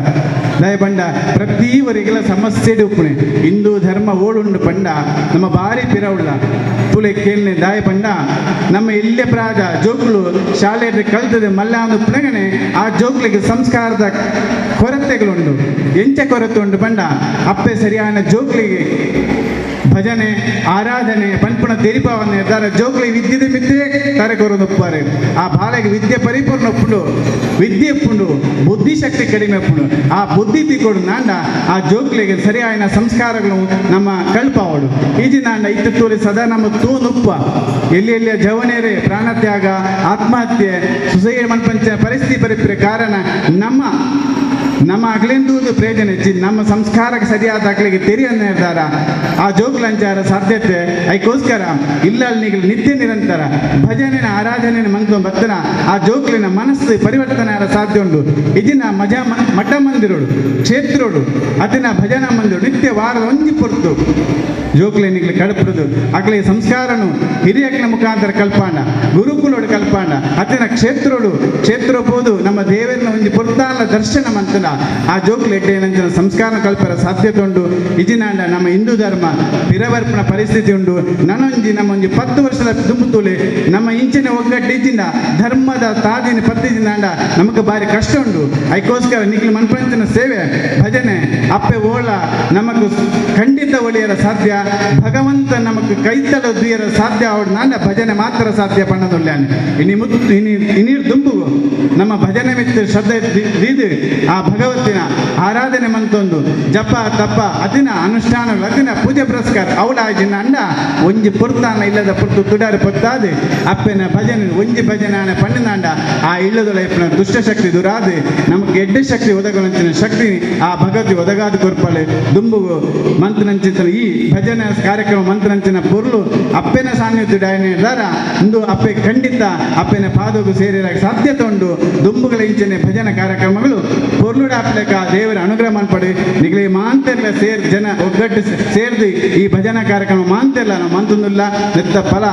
D: ದಯ ಪಂಡ ಪ್ರತಿವರಿಗೆಲ್ಲ ಸಮಸ್ಯೆ ಉಪ್ಪುಣೆ ಹಿಂದೂ ಧರ್ಮ ಓಡುಂಡು ಪಂಡ ನಮ್ಮ ಬಾರಿ ಪಿರವುಳ್ಳ ತುಳೆ ಕೇಳನೆ ದಾಯ ಪಂಡ ನಮ್ಮ ಇಲ್ಲೇ ಪ್ರಾಜ ಜೋಕ್ಲು ಶಾಲೆಯಲ್ಲಿ ಕಲ್ತದೆ ಮಲ್ಲ ಒಂದು ಪುಣಗನೆ ಆ ಜೋಕ್ಲಿಗೆ ಸಂಸ್ಕಾರದ ಕೊರತೆಗಳುಂಡು ಎಂಚ ಕೊರತೆ ಉಂಟು ಪಂಡ ಅಪ್ಪೆ ಸರಿಯಾದ ಜೋಕ್ಲಿಗೆ ಭಜನೆ ಆರಾಧನೆ ಪಂಪುಣ ತೆರಿಪವನ್ನ ನಿರ್ಧಾರ ಜೋಕ್ಲಿ ವಿದ್ಯೆ ಮಿತ್ರೇ ತರಕೊರೋದು ಒಪ್ಪಾರೆ ಆ ಬಾಲೆಗೆ ವಿದ್ಯೆ ಪರಿಪೂರ್ಣ ಒಪ್ಪುಂಡು ವಿದ್ಯೆ ಒಪ್ಪುಂಡು ಬುದ್ಧಿಶಕ್ತಿ ಕಡಿಮೆ ಒಪ್ಪುಂಡು ಆ ಬುದ್ಧಿ ತಿಕ್ಕೊಡು ನಾಂಡ ಆ ಜೋಕ್ಲಿಗೆ ಸರಿಯಾದ ಸಂಸ್ಕಾರಗಳು ನಮ್ಮ ಕಲ್ಪವಡು ಈಜಿ ನಾಂಡ ಇತ್ತು ತೋರಿ ಸದಾ ನಮ್ಮ ತೂನುಪ್ಪ ಎಲ್ಲಿಯ ಜವನೇರೆ ಪ್ರಾಣತ್ಯಾಗ ಆತ್ಮಹತ್ಯೆ ಸುಸೈಡ್ ಮನ್ಪಂಚ ಪರಿಸ್ಥಿತಿ ಪರಿಪ್ರೆ ಕಾರಣ ನಮ್ಮ ಅಗಲೆಂದು ಪ್ರಯೋಜನ ಹೆಚ್ಚಿ ನಮ್ಮ ಸಂಸ್ಕಾರಕ್ಕೆ ಸರಿಯಾದ ಅಗಲಿಗೆ ತೆರಿ ಅನ್ನ ನಿರ್ಧಾರ ಆ ಜೋಕ್ಲಂಚಾರ ಸಾಧ್ಯತೆ ಅದಕ್ಕೋಸ್ಕರ ಇಲ್ಲಲ್ಲಿ ನಿತ್ಯ ನಿರಂತರ ಭಜನೆನ ಆರಾಧನೆ ಮಂತ್ರ ಬತ್ತನ ಆ ಜೋಕ್ಲಿನ ಮನಸ್ಸು ಪರಿವರ್ತನೆ ಸಾಧ್ಯ ಉಂಟು. ಇದನ್ನ ಮಠ ಮಂದಿರೋಡು ಕ್ಷೇತ್ರೋಡು ಅದನ್ನ ಭಜನಾ ಮಂದಿರು ನಿತ್ಯ ವಾರದ ಒಂಜಿ ಪೊರ್ತು ಜೋಕ್ಲಿನಿಗ್ಲಿ ಕಡಪುಡುದು ಅಗ್ಲಿಗೆ ಸಂಸ್ಕಾರನು ಹಿರಿಯಕ್ಲ ಮುಖಾಂತರ ಕಲ್ಪಾಂಡ ಗುರುಕುಲೋಡು ಕಲ್ಪಾಂಡ ಅತಿನ ಕ್ಷೇತ್ರ ಬೋದು ನಮ್ಮ ದೇವರನ್ನ ಒಂಜಿ ಪೊರ್ತಾಲ ದರ್ಶನ ಮಂತನ ಆ ಜೋಕ್ಲಿ ಎಡ್ಡೇನಂಚಿನ ಸಂಸ್ಕಾರ ಕಲ್ಪರ ಸಾಧ್ಯತೆ ಉಂಟು. ಇಜಿನಾಂಡ ನಮ್ಮ ಹಿಂದೂ ಧರ್ಮ ಪಿರವರ್ಪಣ ಪರಿಸ್ಥಿತಿ ಉಂಟು. ನಮ್ಮ ಒಂಜಿ 10 ವರ್ಷದ ದುಂಬುತೂಲೆ ನಮ್ಮ ಇಂಚಿನ ಒಗ್ಗಟ್ಟು ಇಜ್ಜಿಂದ ಧರ್ಮದ ತಾದಿನ ಪತ್ತಿಜಿನಾಂಡ ನಮಗೆ ಬಾರಿ ಕಷ್ಟ ಉಂಟು. ಅದಕ್ಕೋಸ್ಕರ ನಿಖಿಲ್ ಮನ್ಪಂಚನ ಸೇವೆ ಭಜನೆ ಅಪ್ಪೆ ಓಳ ನಮಗೂ ಖಂಡಿತ ಒಳಿಯರ ಸಾಧ್ಯ. ಭಗವಂತ ನಮಗೆ ಕೈತಲ ದುಯ್ಯರ ಸಾಧ್ಯ ಅವಡು ನಾಂಡ ಭಜನೆ ಮಾತ್ರ ಸಾಧ್ಯ ಪಣ್ಣದುಲ್ಯಾನೆ ಇನ್ನೀರು ದುಂಬುಗು ನಮ್ಮ ಭಜನೆ ಮಿತ್ರ ಶ್ರದ್ಧೆ ದೀದು ಆ ಭಗವತಿನ ಆರಾಧನೆ ಮಂತೊಂದು ಜಪ ತಪ ಅದಿನ ಅನುಷ್ಠಾನಗಳು ಅದಿನ ಪೂಜೆ ಪುರಸ್ಕಾರ ಅವಳಾಜಿನ ಅಂಡ ಒಂಜಿ ಪುರ್ತಾನ ಇಲ್ಲದ ಪುರ್ತು ತುಡಾರಿ ಪೊತ್ತಾದು ಅಪ್ಪೆನ ಭಜನೆ ಒಂಜಿ ಭಜನೆ ಪಣ್ಣನಾಂಡ ಆ ಇಲ್ಲದೊಳ ಎಪ್ಪಿನ ದುಷ್ಟಶಕ್ತಿ ದುರಾದು ನಮಗೆ ಎಡ್ಡೆ ಶಕ್ತಿ ಒದಗನಂಚಿನ ಶಕ್ತಿ ಆ ಭಗವತಿ ಒದಗಾದ ಕೊರ್ಪಲೆ ದುಂಬುಗು ಮಂತ್ರನಂಚಿನ ಈ ಭಜನೆ ಕಾರ್ಯಕ್ರಮ ಮಂತ್ರನಂಚಿನ ಪೊರ್ಲು ಅಪ್ಪೆನ ಸಾನ್ನಿಧ್ಯ ನಿರ್ಧಾರ ಇಂದು ಅಪ್ಪೆ ಖಂಡಿತ ಅಪ್ಪೆನ ಪಾದಗೂ ಸೇರಿರ ಸಾಧ್ಯತೆ ಉಂಟು. ದುಂಬುಗಳ ಇಂಚಿನ ಭಜನೆ ಕಾರ್ಯಕ್ರಮಗಳು ಪೊರ್ಲುಡ ಅಪ್ಲೆಕ ದೇವರ ಅನುಗ್ರಹ ಮನ್ಪಡಿ ನಿಗಲಿ ಮಾಂತೆಲ್ಲ ಜನ ಒಗ್ಗಟ್ಟು ಸೇರ್ದು ಈ ಭಜನಾ ಕಾರ್ಯಕ್ರಮ ಮಾಂತೆಲ್ಲ ನಾವು ಮಂತೊಂದಿಲ್ಲ ನೆತ್ತ ಫಲ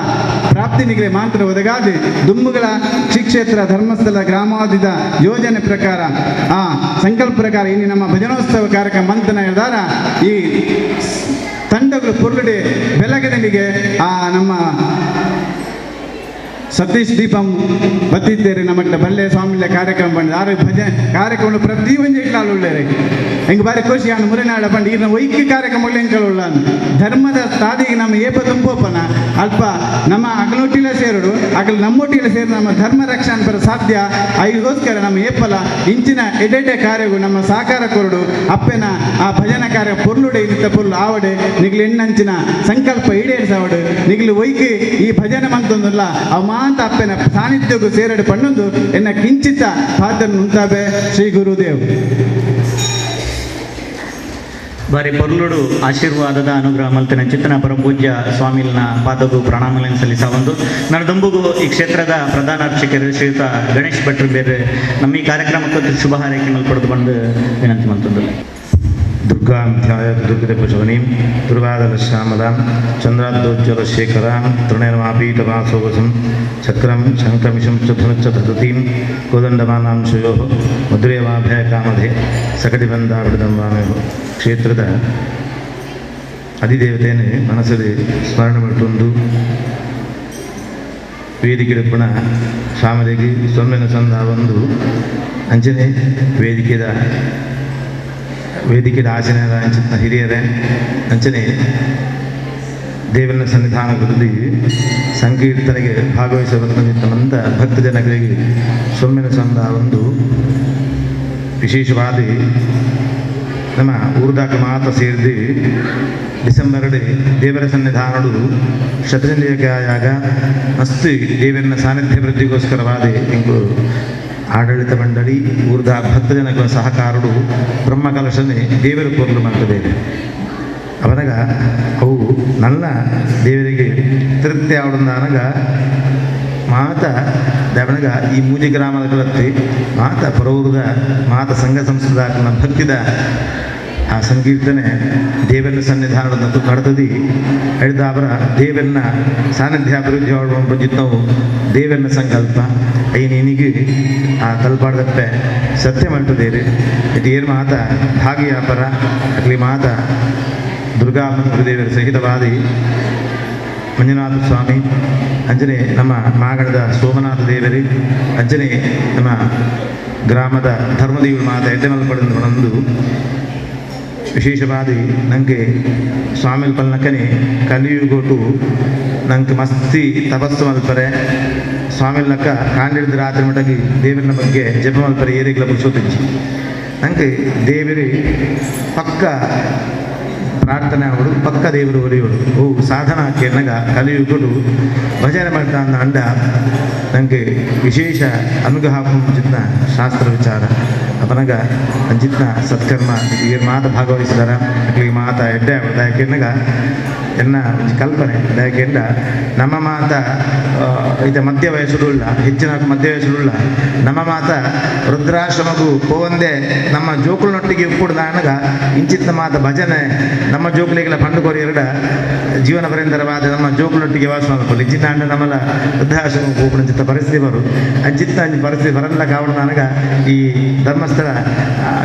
D: ಪ್ರಾಪ್ತಿ ನಿಗಲಿ ಮಾಂತ್ರ ಒದಗಾದಿ ದುಂಬುಗಳ ಶ್ರೀಕ್ಷೇತ್ರ ಧರ್ಮಸ್ಥಳ ಗ್ರಾಮಾದಿದ ಯೋಜನೆ ಪ್ರಕಾರ ಆ ಸಂಕಲ್ಪ ಪ್ರಕಾರ ಇನ್ನು ನಮ್ಮ ಭಜನೋತ್ಸವ ಕಾರ್ಯಕ್ರಮ ಮಂತನ ನಿರ್ಧಾರ ಈ ತಂಡಗಳು ಪೊರ್ಲುಡೆ ಬೆಳಗನಿಗೆ ಆ ನಮ್ಮ ಸತೀಶ್ ದೀಪಂ ಬತ್ತಿದ್ದೇರಿ ನಮ್ಮಟ್ಟ ಬಲ್ಲೆ ಸ್ವಾಮಿಲ ಕಾರ್ಯಕ್ರಮ ಬಂದು ಆರು ಭಜನೆ ಕಾರ್ಯಕ್ರಮ ಪ್ರತಿ ಒಂದು ಇಟ್ಲಾಲು ಉಳ್ಳೇರಿ ಹೆಂಗೆ ಬಾರಿ ಖುಷಿ ಅನ್ನು ಮುರಿನಾಡ ಬಂದು ಈಗ ವೈಕ್ಯ ಕಾರ್ಯಕ್ರಮ ಉಳ್ಳೆಂಕಲ್ಲ ಧರ್ಮದ ತಾದಿಗೆ ನಮ್ಮ ಏಪ ತುಂಬೋಪನ ಅಲ್ಪ ನಮ್ಮ ಅಗಲೊಟ್ಟಿಲ ಸೇರುಡು ಅಗಲ ನಮ್ಮೊಟ್ಟಿಲ ಸೇರಿ ನಮ್ಮ ಧರ್ಮ ರಕ್ಷಣೆ ಬರ ಸಾಧ್ಯ. ಅದಕ್ಕೋಸ್ಕರ ನಮ್ಮ ಏಪಲ ಇಂಚಿನ ಎಡೆಡೆ ಕಾರ್ಯಗಳು ನಮ್ಮ ಸಾಕಾರ ಕೊರಡು ಅಪ್ಪೆನ ಆ ಭಜನಾ ಕಾರ್ಯ ಪೊರ್ಲುಡೆ ಇಂಥ ಪೊರ್ಲು ಆವಡೆ ನಿಗ್ಲು ಎಣ್ಣಂಚಿನ ಸಂಕಲ್ಪ ಈಡೇರಿಸವಡು ನಿಗ್ಲು ವೈಕಿ ಈ ಭಜನೆ ಮಂತೊಂದಿಲ್ಲ ಅವ ಮಾತ ಅಪ್ಪೆನ ಸಾನ್ನಿಧ್ಯಗೂ ಸೇರಡು ಪಣ್ಣೊಂದು ಎನ್ನ ಕಿಂಚಿತ ಪಾತ್ರ ಉಂಟಾಬೆ ಶ್ರೀ ಗುರುದೇವ್
B: ಬಾರಿ ಪೊರ್ಲುಡು ಆಶೀರ್ವಾದದ ಅನುಗ್ರಹ ಮಲ್ತಿನ ಚಿತ್ತನ ಪರಪೂಜ್ಯ ಸ್ವಾಮಿಲ್ನ ಪಾದಗೂ ಪ್ರಣಾಮಗಳನ್ನು ಸಲ್ಲಿಸವೊಂದು ನನ್ನ ದುಂಬುಗೂ ಈ ಕ್ಷೇತ್ರದ ಪ್ರಧಾನ ಅರ್ಚಕರು ಶ್ರೀಯುತ ಗಣೇಶ್ ಭಟ್ರು ಬೇರೆ ನಮ್ಮ ಈ ಕಾರ್ಯಕ್ರಮಕ್ಕೆ ಶುಭ ಹಾರೈಕೆ ಮಲ್ಪಡೋದು ಬಂದು ವಿನಂತಿ ಮಾಡ್ತಂದಿಲ್ಲ.
E: ದುರ್ಗಾಧ್ಯಾಯ ದುರ್ಗದಪಶವನೀಂ ದುರ್ವಾದಲಶ್ಯಾಮಲಾಂ ಚಂದ್ರಾದ್ದೋಜ್ವಲಶೇಖರಾಂ ತೃಣೇರ್ಮಾಪೀತವಾಸೋವಸಂ ಚಕ್ರಂ ಶಂಖಮಿಷಂ ಚ ಧನುಶ್ಚ ಧೃತೀಂ ಕೋದಂಡಮಾನಾಂ ಶಯೋ ಮಧುರೇವಾಭಯಕಾಮಧೆ ಸಕಟಿಬಂಧಾವೃತಂ ವಾಮೇಹೋ ಕ್ಷೇತ್ರದ ಅಧಿದೇವತೆಯನ್ನು ಮನಸ್ಸಲ್ಲಿ ಸ್ಮರಣೆ ಮಾಡಿಕೊಂಡು ವೇದಿಕೆ ಪುನಃ ಸ್ವಾಮಿಗೆ ಸೊಮ್ಮೆನ ಸಂದ ಒಂದು ಅಂಜನೆ ವೇದಿಕೆದ ವೇದಿಕೆ ಆಚರಣೆ ಅಂಚಿನ ಹಿರಿಯರೇ ಅಂಚನೆ ದೇವರ ಸನ್ನಿಧಾನದಲ್ಲಿ ಸಂಕೀರ್ತನೆಗೆ ಭಾಗವಹಿಸಬಂದಂಥ ಭಕ್ತ ಜನಗಳಿಗೆ ಸೊಮ್ಮಿನ ಸಂದ ಒಂದು ವಿಶೇಷವಾದ ನಮ್ಮ ಊರ್ದಾಕ ಮಾತ ಸೇರಿದು ಡಿಸೆಂಬರ್ ದೇವರ ಸನ್ನಿಧಾನಡು ಶತಚಂಡಿಯಾಗ ಮಸ್ತ್ ದೇವರ ಸಾನ್ನಿಧ್ಯ ವೃದ್ಧಿಗೋಸ್ಕರವಾದ ಇಂಕು ಆಡಳಿತ ಮಂಡಳಿ ಊರ್ದ ಭಕ್ತ ಜನಗಳ ಸಹಕಾರಡು ಬ್ರಹ್ಮಕಲಶನೆ ದೇವರ ಕೊರಲು ಮಾಡ್ತದೇವೆ ಅವನಾಗ ಅವು ನನ್ನ ದೇವರಿಗೆ ತೃಪ್ತಿ ಆವಡಂದಾನಾಗ ಮಾತ ದವನಗ ಈ ಮೂಜಿ ಗ್ರಾಮದ ಕಲತ್ತಿ ಮಾತ ಪರೌರದ ಮಾತ ಸಂಘ ಸಂಸ್ಕೃತ ಭಕ್ತಿದ ಆ ಸಂಕೀರ್ತನೆ ದೇವರ ಸನ್ನಿಧಾನವನ್ನು ನಡೆದದಿ ಹೇಳಿದ ಅವರ ದೇವರನ್ನ ಸಾನ್ನಿಧ್ಯ ಅಭಿವೃದ್ಧಿ ಬಂದಿದ್ದವು ದೇವರನ್ನ ಸಂಕಲ್ಪ ಐನಿಗೆ ಆ ತಲ್ಪಾಡ್ದಪ್ಪೆ ಸತ್ಯ ಮಾಡ್ತದೇರಿ ಇದು ಏನು ಮಾತ ಭಾಗಿಯಾಪರ ಅಗ್ಲಿ ಮಾತ ದುರ್ಗಾ ದೇವರ ಸಹಿತವಾದಿ ಮಂಜುನಾಥ ಸ್ವಾಮಿ ಅಂಜನೆ ನಮ್ಮ ಮಾಗಡದ ಸೋಮನಾಥ ದೇವರಿ ಅಂಜನೆ ನಮ್ಮ ಗ್ರಾಮದ ಧರ್ಮದೇವರು ಮಾತ ಎಡ್ಡೆಮಲ್ಪಡೆದು ಬಂದು ವಿಶೇಷವಾದಿ ನನಗೆ ಸ್ವಾಮಿಲ್ ಪಲ್ನಕ್ಕನೆ ಕಲಿಯುಗೊಟ್ಟು ನಂಗೆ ಮಸ್ತಿ ತಪಸ್ಸು ಮಲ್ಪರೆ ಸ್ವಾಮಿಲ್ನಕ್ಕ ಕಾಂಡಿಡಿದ ರಾತ್ರಿ ಮಟಗಿ ದೇವರನ ಬಗ್ಗೆ ಜಪ ಮಲ್ಪರೆ ಏರಿಗಳ ಪುರುಷೋತ್ತಿಂಚಿ ನನಗೆ ದೇವರಿ ಪಕ್ಕ ಪ್ರಾರ್ಥನೆ ಆವಡು ಪಕ್ಕ ದೇವರು ಒಲಿಯೋಡು ಓ ಸಾಧನ ಕೆನ್ನಗ ಕಲಿಯುಗೊಡು ಭಜನೆ ಮಾಡ್ತಾ ಅಂದ ಅಂಡ ನನಗೆ ವಿಶೇಷ ಅನುಗ್ರಹ ಮುಂಚಿನ ಶಾಸ್ತ್ರ ವಿಚಾರ ಅಪನಗ ಅಂಚಿತ್ನ ಸತ್ಕರ್ಮ ಈ ಮಾತ ಭಾಗವಹಿಸಿದಾರ ಈ ಮಾತ ಎಡ್ಡೆ ದಯಕೆನ್ನಗ ಎನ್ನ ಕಲ್ಪನೆ ದಯಕೆಂಡ ನಮ್ಮ ಮಾತ ಇದು ಮಧ್ಯ ವಯಸ್ಸುಡುಳ್ಳ ಹೆಚ್ಚಿನ ಮಧ್ಯ ವಯಸ್ಸುಡುಳ್ಳ ನಮ್ಮ ಮಾತ ರುದ್ರಾಶ್ರಮಗೂ ಹೋವಂದೆ ನಮ್ಮ ಜೋಕುಳನೊಟ್ಟಿಗೆ ಉಪ್ಪುಡ್ದಾನಗ ಇಂಚಿತ್ನ ಮಾತ ಭಜನೆ ನಮ್ಮ ಜೋಕುಲಿಗೆಲ್ಲ ಪಂಡುಕೋರಿ ಎರಡ ಜೀವನ ಪರ್ಯಂತರವಾದ ನಮ್ಮ ಜೋಕುಳೊಟ್ಟಿಗೆ ವಾಸ ಮಾಡ್ಕೊಳ್ಳಿ ಇಂಚಿನ ಅಂಡ ನಮ್ಮಲ್ಲ ವೃದ್ಧಾಶ್ರಮಕ್ಕೆ ಹೋಗ್ಬಿಡಂಚಿತ್ತ ಪರಿಸ್ಥಿತಿ ಬರು ಅಂಚಿತ್ತ ಪರಿಸ್ಥಿತಿ ಬರಲ್ಲ ಕಾವಣ ನನಗ ಈ ಧರ್ಮಸ್ಥಳ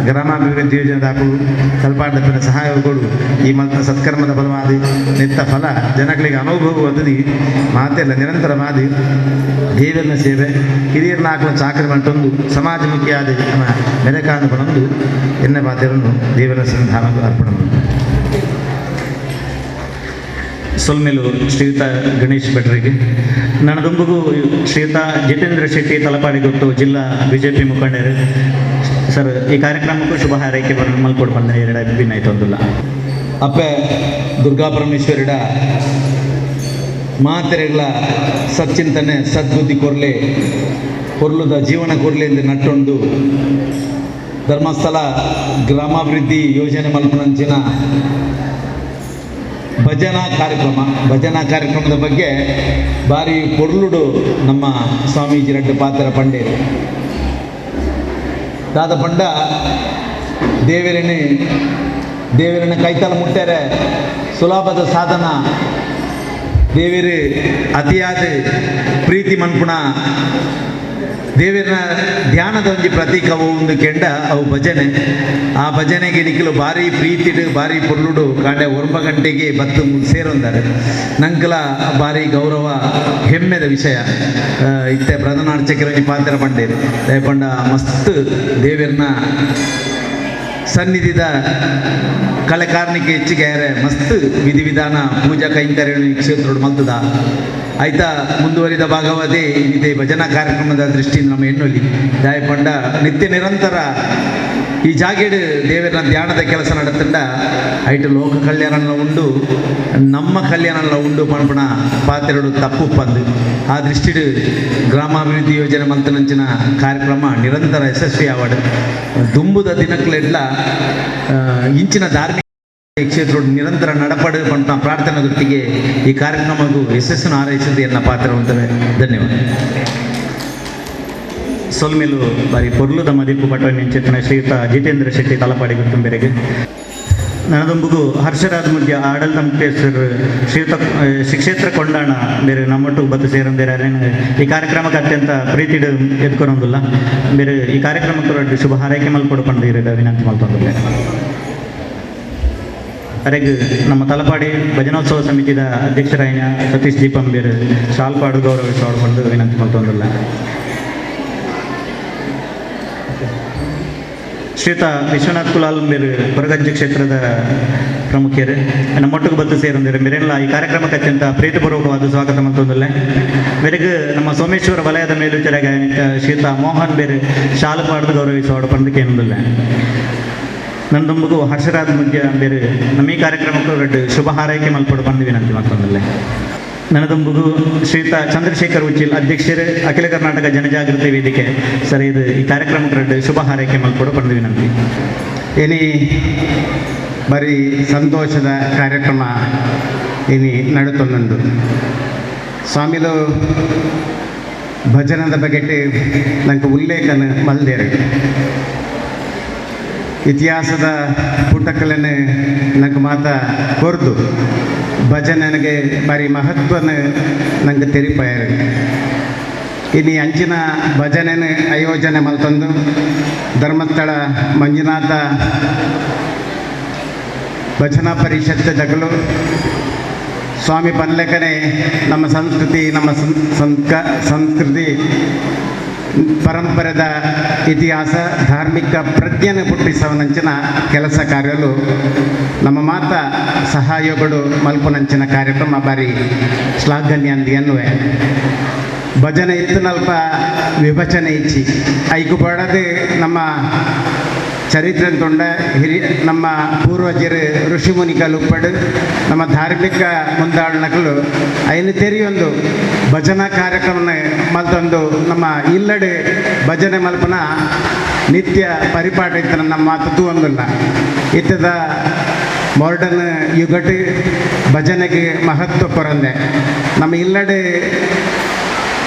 E: ಗ್ರಾಮಾಭಿವೃದ್ಧಿ ಯೋಜನೆ ದಾಖಲು ಕಲ್ಪಾಡದಪ್ಪಿನ ಸಹಾಯಗಳು ಈ ಮಲ್ತ ಸತ್ಕರ್ಮದ ಫಲವಾದಿ ನಿತ್ತ ಫಲ ಜನಗಳಿಗೆ ಅನುಭವವಾದಿ ಮಾತೆಲ್ಲ ನಿರಂತರವಾದಿ ದೇವರನ ಸೇವೆ ಹಿರಿಯರನ್ನ ಹಾಕಲು ಚಾಕರಿ ಮಟ್ಟೊಂದು ಸಮಾಜಮುಖಿಯಾದ ನಮ್ಮ ಮೆರಕಾಂದು ಪಣಂದು ಎನ್ನ ಪಾತ್ರವನ್ನು ದೇವರ ಸನ್ನಿಧಾನಕ್ಕೆ ಅರ್ಪಣೆ
B: ಸೊಲ್ಮೆಲು ಶ್ರೀಯುತ ಗಣೇಶ್ ಭಟ್ರಿಗೆ ನನ್ನದೊಂದಿಗೂ ಶ್ರೀಯುತ ಜಿತೇಂದ್ರ ಶೆಟ್ಟಿ ತಲಪಾಡಿಗೊಟ್ಟು ಜಿಲ್ಲಾ ಬಿಜೆಪಿ ಮುಖಂಡರು ಸರ್ ಈ ಕಾರ್ಯಕ್ರಮಕ್ಕೂ ಶುಭ ಹಾರೈಕೆ ಮಲ್ಕೊಡು ಬಂದರೆ ಎರಡು ಅಭಿನ್ನ ಆಯ್ತು ಒಂದಿಲ್ಲ
F: ಅಪ್ಪೆ ದುರ್ಗಾ ಪರಮೇಶ್ವರಿಡ ಮಾತೆರೆಗಳ ಸಚ್ಚಿಂತನೆ ಸದ್ಬುದ್ಧಿ ಕೊರ್ಲೆ ಕೊರ್ಲುದ ಜೀವನ ಕೊರ್ಲೆ ಎಂದು ನಟ್ಟೊಂದು ಧರ್ಮಸ್ಥಳ ಗ್ರಾಮಾಭಿವೃದ್ಧಿ ಯೋಜನೆ ಮಲ್ಪನಂಚಿನ ಭಜನಾ ಕಾರ್ಯಕ್ರಮದ ಬಗ್ಗೆ ಭಾರಿ ಕೊರ್ಲುಡು ನಮ್ಮ ಸ್ವಾಮೀಜಿ ರಡ್ಡು ಪಾತ್ರ ಪಂಡೆ ದಾದ ಪಂಡ ದೇವರನ್ನ ಕೈತಲ ಮುಟ್ಟರೆ ಸುಲಭದ ಸಾಧನ ದೇವರು ಅತಿಯಾದ ಪ್ರೀತಿ ಮನ್ಪುಣ ದೇವರನ ಧ್ಯಾನದ ಒಂದು ಪ್ರತೀಕವು ಒಂದು ಕೆಂಡ ಅವು ಭಜನೆ ಆ ಭಜನೆಗೆ ನಿಖಲು ಭಾರಿ ಪ್ರೀತಿಡು ಭಾರಿ ಪೊರ್ಲುಡು ಕಾಂಡೆ 9 ಗಂಟೆಗೆ ಬತ್ತು ಸೇರೊಂದಾರೆ ನಂಕಲ ಭಾರಿ ಗೌರವ ಹೆಮ್ಮೆದ ವಿಷಯ ಇತ್ತೆ ಪ್ರಧಾನ ಅರ್ಚಕರ ಪಾತ್ರ ಪಂಡೇರು ದಯಪಂಡ ಮಸ್ತ್ ದೇವರನ ಸನ್ನಿಧಿದ ಕಲೆ ಕಾರ್ಣಿಕೆ ಹೆಚ್ಚಿಗೆ ಮಸ್ತ್ ವಿಧಿವಿಧಾನ ಪೂಜಾ ಕೈಂಕರ್ಯ ಕ್ಷೇತ್ರ ಮಲ್ತದ ಆಯ್ತಾ ಮುಂದುವರಿದ ಭಾಗವದೇ ಇದೆ ಭಜನಾ ಕಾರ್ಯಕ್ರಮದ ದೃಷ್ಟಿಯಿಂದ ನಮ್ಮ ಹೆಣ್ಣೊಲಿ ದಯಪಂಡ ನಿತ್ಯ ನಿರಂತರ ಈ ಜಾಗೇಡು ದೇವರ ಧ್ಯಾನದ ಕೆಲಸ ನಡತಂಡ ಐಟು ಲೋಕ ಕಲ್ಯಾಣ ಉಂಡು ನಮ್ಮ ಕಲ್ಯಾಣ ಉಂಡು ಪಣಪಣ ಪಾತ್ರೆಡು ತಪ್ಪು ಪಂದು ಆ ದೃಷ್ಟಿಡು ಗ್ರಾಮಾಭಿವೃದ್ಧಿ ಯೋಜನೆ ಮಂತನಂಚಿನ ಕಾರ್ಯಕ್ರಮ ನಿರಂತರ ಯಶಸ್ವಿ ಆವಡು ದುಂಬುದ ದಿನಕ್ಲೆಡ್ಲ ಇಂಚಿನ ಧಾರ್ಮಿಕ ಕ್ಷೇತ್ರ ನಿರಂತರ ನಡಪಡು ಪಂಟ ಪ್ರಾರ್ಥನೆ ದೃಷ್ಟಿಗೆ ಈ ಕಾರ್ಯಕ್ರಮಕ್ಕೂ ಯಶಸ್ಸನ್ನು ಹಾರೈಸಿದ್ದು ಎನ್ನ ಪಾತ್ರವಂತವೇ ಧನ್ಯವಾದ
B: ಸೊಲ್ಮೆಲು ಬಾರಿ ಪೊರ್ಲುದ ಮದಿಪ್ಪು ಪಟ್ಟಣ ನಿಂಚಿತ್ತಿನ ಶ್ರೀಯುತ ಜಿತೇಂದ್ರ ಶೆಟ್ಟಿ ತಲಪಾಡಿ ಗುರ್ತುಂಬೆರೆಗೆ ನನ್ನದೊಂದಿಗೂ ಹರ್ಷರಾಜ್ ಮುದ್ಯ ಆಡಳಿತ ಮುಖ್ಯಸ್ಥರು ಶ್ರೀಯುತ ಶ್ರೀಕ್ಷೇತ್ರ ಕೊಂಡಾಣ ಬೇರೆ ನಮ್ಮೊಟ್ಟು ಬತ್ತು ಸೇರೊಂದಿರ ಈ ಕಾರ್ಯಕ್ರಮಕ್ಕೆ ಅತ್ಯಂತ ಪ್ರೀತಿಡು ಎದ್ಕೊಳೊಂದಿಲ್ಲ ಬೇರೆ ಈ ಕಾರ್ಯಕ್ರಮಕ್ಕೆ ಶುಭ ಹಾರೈಕೆ ಮಲ್ಪಡ್ಕೊಂಡು ಇರೋದು ವಿನಂತಿ ಮಲ್ತೊಂದಿಲ್ಲ ಅರೆಗೆ ನಮ್ಮ ತಲಪಾಡಿ ಭಜನೋತ್ಸವ ಸಮಿತಿಯ ಅಧ್ಯಕ್ಷರಾಯ ಸತೀಶ್ ದೀಪಂಬೇರು ಶಾಲ್ಪಾಡು ಗೌರವಿಸಿಕೊಂಡು ವಿನಂತಿ ಮಲ್ತೊಂದಿಲ್ಲ ಶ್ರೀಯುತ ವಿಶ್ವನಾಥ್ ಕುಲಾಲ್ ಬೇರು ಕೊರಗಜ್ಜೆ ಕ್ಷೇತ್ರದ ಪ್ರಮುಖರು ನಮ್ಮೊಟ್ಟಿಗೆ ಬದ್ದು ಸೇರಿದ್ದಾರೆ ಮೇರೆಲ್ಲ ಈ ಕಾರ್ಯಕ್ರಮಕ್ಕೆ ಅತ್ಯಂತ ಪ್ರೀತಿಪೂರ್ವಕವಾದ ಸ್ವಾಗತ ಮತ್ತೊಂದಲ್ಲ ಬೆಳಗ್ಗೆ ನಮ್ಮ ಸೋಮೇಶ್ವರ ವಲಯದ ಮೇಲ್ವಿಚಾರಕ ಶ್ರೀಯುತ ಮೋಹನ್ ಬೇರು ಶಾಲು ಪಾಡ್ದು ಗೌರವಿಸುವ ಪಂದಕ್ಕೆ ಏನೊಂದಿಲ್ಲ ನಂದೊಂಬಗೂ ಹರ್ಷರಾಜ್ ಮುಖ್ಯ ಬೇರೆ ನಮ್ಮ ಈ ಕಾರ್ಯಕ್ರಮಕ್ಕೂ ರೆಡ್ ಶುಭ ಹಾರೈಕೆ ಮಲ್ಪಡು ಬಂದು ವಿನಂತಿ ಮತ್ತೊಂದಲ್ಲ ನನ್ನದೊಂಬುಗು ಶ್ರೀಯುತ ಚಂದ್ರಶೇಖರ್ ಉಚ್ಚಿಲ್ ಅಧ್ಯಕ್ಷರು ಅಖಿಲ ಕರ್ನಾಟಕ ಜನಜಾಗೃತಿ ವೇದಿಕೆ ಸರ್ ಇದು ಈ ಕಾರ್ಯಕ್ರಮಕ್ಕೆ ರೆಡ್ ಶುಭ ಹಾರೈಕೆ ಮಲ್ಪಡು ಬಂದು ವಿನಂತಿ
D: ಇನಿ ಬರೀ ಸಂತೋಷದ ಕಾರ್ಯಕ್ರಮ ಇನಿ ನಡುತ್ತೊಂದು ಸ್ವಾಮಿಲು ಭಜನದ ಬಗೆಟ್ ನಂಗೆ ಉಲ್ಲೇಖನ ಮಲ್ದೇರು ಇತಿಹಾಸದ ಪುಟಕಗಳನ್ನು ನಂಗೆ ಮಾತ ಕೊರ್ದು ಭಜನೆಗೆ ಬಾರಿ ಮಹತ್ವನ ನಂಗೆ ತೆರಿಪಾಯರು ಇನ್ನು ಅಂಚಿನ ಭಜನೆನ ಆಯೋಜನೆ ಮಲ್ತಂದು ಧರ್ಮಸ್ಥಳ ಮಂಜುನಾಥ ಭಜನಾ ಪರಿಷತ್ ಜಗಲು ಸ್ವಾಮಿ ಪನ್ಲೆಕನೆ ನಮ್ಮ ಸಂಸ್ಕೃತಿ ನಮ್ಮ ಸಂಸ್ಕೃತಿ ಪರಂಪರೆದ ಇತಿಹಾಸ ಧಾರ್ಮಿಕ ಪ್ರಜ್ಞೆಯನ್ನು ಹುಟ್ಟಿಸುವನಂಚಿನ ಕೆಲಸ ಕಾರ್ಯಗಳು ನಮ್ಮ ಮಾತ ಸಹಯೋಗಗಳು ಮಲ್ಪುನಂಚಿನ ಕಾರ್ಯಕ್ರಮ ಬಾರಿ ಶ್ಲಾಘನೀಯ ಅಂದಿ ಎನ್ನುವೆ ಭಜನೆ ಇತ್ತು ನಲ್ಪ ವಿಭಜನೆ ಇಚ್ಚಿ ಐಕು ಪಡದೆ ನಮ್ಮ ಚರಿತ್ರೆ ತೊಂಡ ನಮ್ಮ ಪೂರ್ವಜರು ಋಷಿಮುನಿಗಳು ಉಪ್ಪಡು ನಮ್ಮ ಧಾರ್ಮಿಕ ಮುಂದಾಳನಗಳು ಐನು ತೆರಿಯೊಂದು ಭಜನಾ ಕಾರ್ಯಕ್ರಮನ ಮಲ್ತೊಂದು ನಮ್ಮ ಇಲ್ಲಡೆ ಭಜನೆ ಮಲ್ಪನ ನಿತ್ಯ ಪರಿಪಾಠ ಇತ್ತು ನಮ್ಮ ಮಾತು ಒಂದಿಲ್ಲ ಇತ್ತದ ಮಾಡರ್ನ್ ಯುಗಟ್ ಭಜನೆಗೆ ಮಹತ್ವ ಕೊರಂದೆ ನಮ್ಮ ಇಲ್ಲಡೆ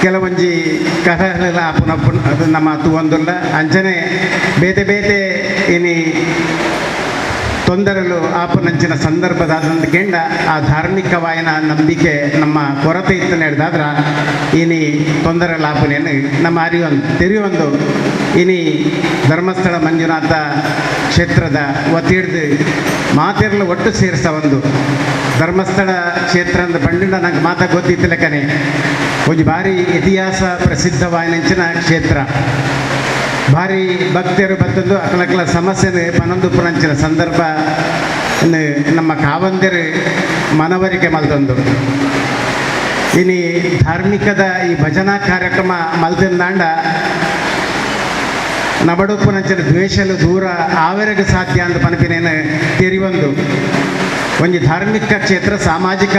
D: ಕೆಲವೊಂಜಿ ಕಥೆಗಳೆಲ್ಲ ಅಪ್ಪನಪ್ಪನ ಅದು ನಮ್ಮ ಒಂದಿಲ್ಲ ಅಂಚನೆ ಬೇತೆ ಬೇತೆ ಇನಿ ತೊಂದರೆಗಳು ಆಪನಂಚಿನ ಸಂದರ್ಭದಾದಂತ ಕೆಂಡ ಆ ಧಾರ್ಮಿಕವಾಯಿನ ನಂಬಿಕೆ ನಮ್ಮ ಕೊರತೆ ಇತ್ತು ನಡೆದಾದ್ರ ಇನಿ ತೊಂದರೆ ಲಾಪನೇನು ನಮ್ಮ ಅರಿವೊಂದು ತೆರಿಯೊಂದು ಇನಿ ಧರ್ಮಸ್ಥಳ ಮಂಜುನಾಥ ಕ್ಷೇತ್ರದ ಒತ್ತಿಡ್ದು ಮಾತೆರ್ಲು ಒಟ್ಟು ಸೇರಿಸ ಒಂದು ಧರ್ಮಸ್ಥಳ ಕ್ಷೇತ್ರ ಅಂತ ಬಂಡಿಂದ ನಂಗೆ ಮಾತಾ ಗೊತ್ತಿತ್ತು ಲೆಕ್ಕನೆ ಒಂದು ಭಾರಿ ಇತಿಹಾಸ ಪ್ರಸಿದ್ಧವಾಯಿನಂಚಿನ ಕ್ಷೇತ್ರ ಭಾರಿ ಭಕ್ತರು ಬತ್ತಂದು ಅಕಲಕಲ ಸಮಸ್ಯೆ ಪನೊಂದು ಪುರಂಚಿನ ಸಂದರ್ಭ ನಮ್ಮ ಕಾವಂದಿರು ಮನವರಿಕೆ ಮಲ್ತಂದು ಇನಿ ಧಾರ್ಮಿಕದ ಈ ಭಜನಾ ಕಾರ್ಯಕ್ರಮ ಮಲ್ತಿಂದಾಂಡ ನಬಡುಪ್ಪುನಂಚಿನ ದ್ವೇಷಲು ದೂರ ಆವರೆಗೆ ಸಾಧ್ಯ ಅಂತ ಪನಪಿನೇನು ತೆರಿವೊಂದು ಒಂದು ಧಾರ್ಮಿಕ ಕ್ಷೇತ್ರ ಸಾಮಾಜಿಕ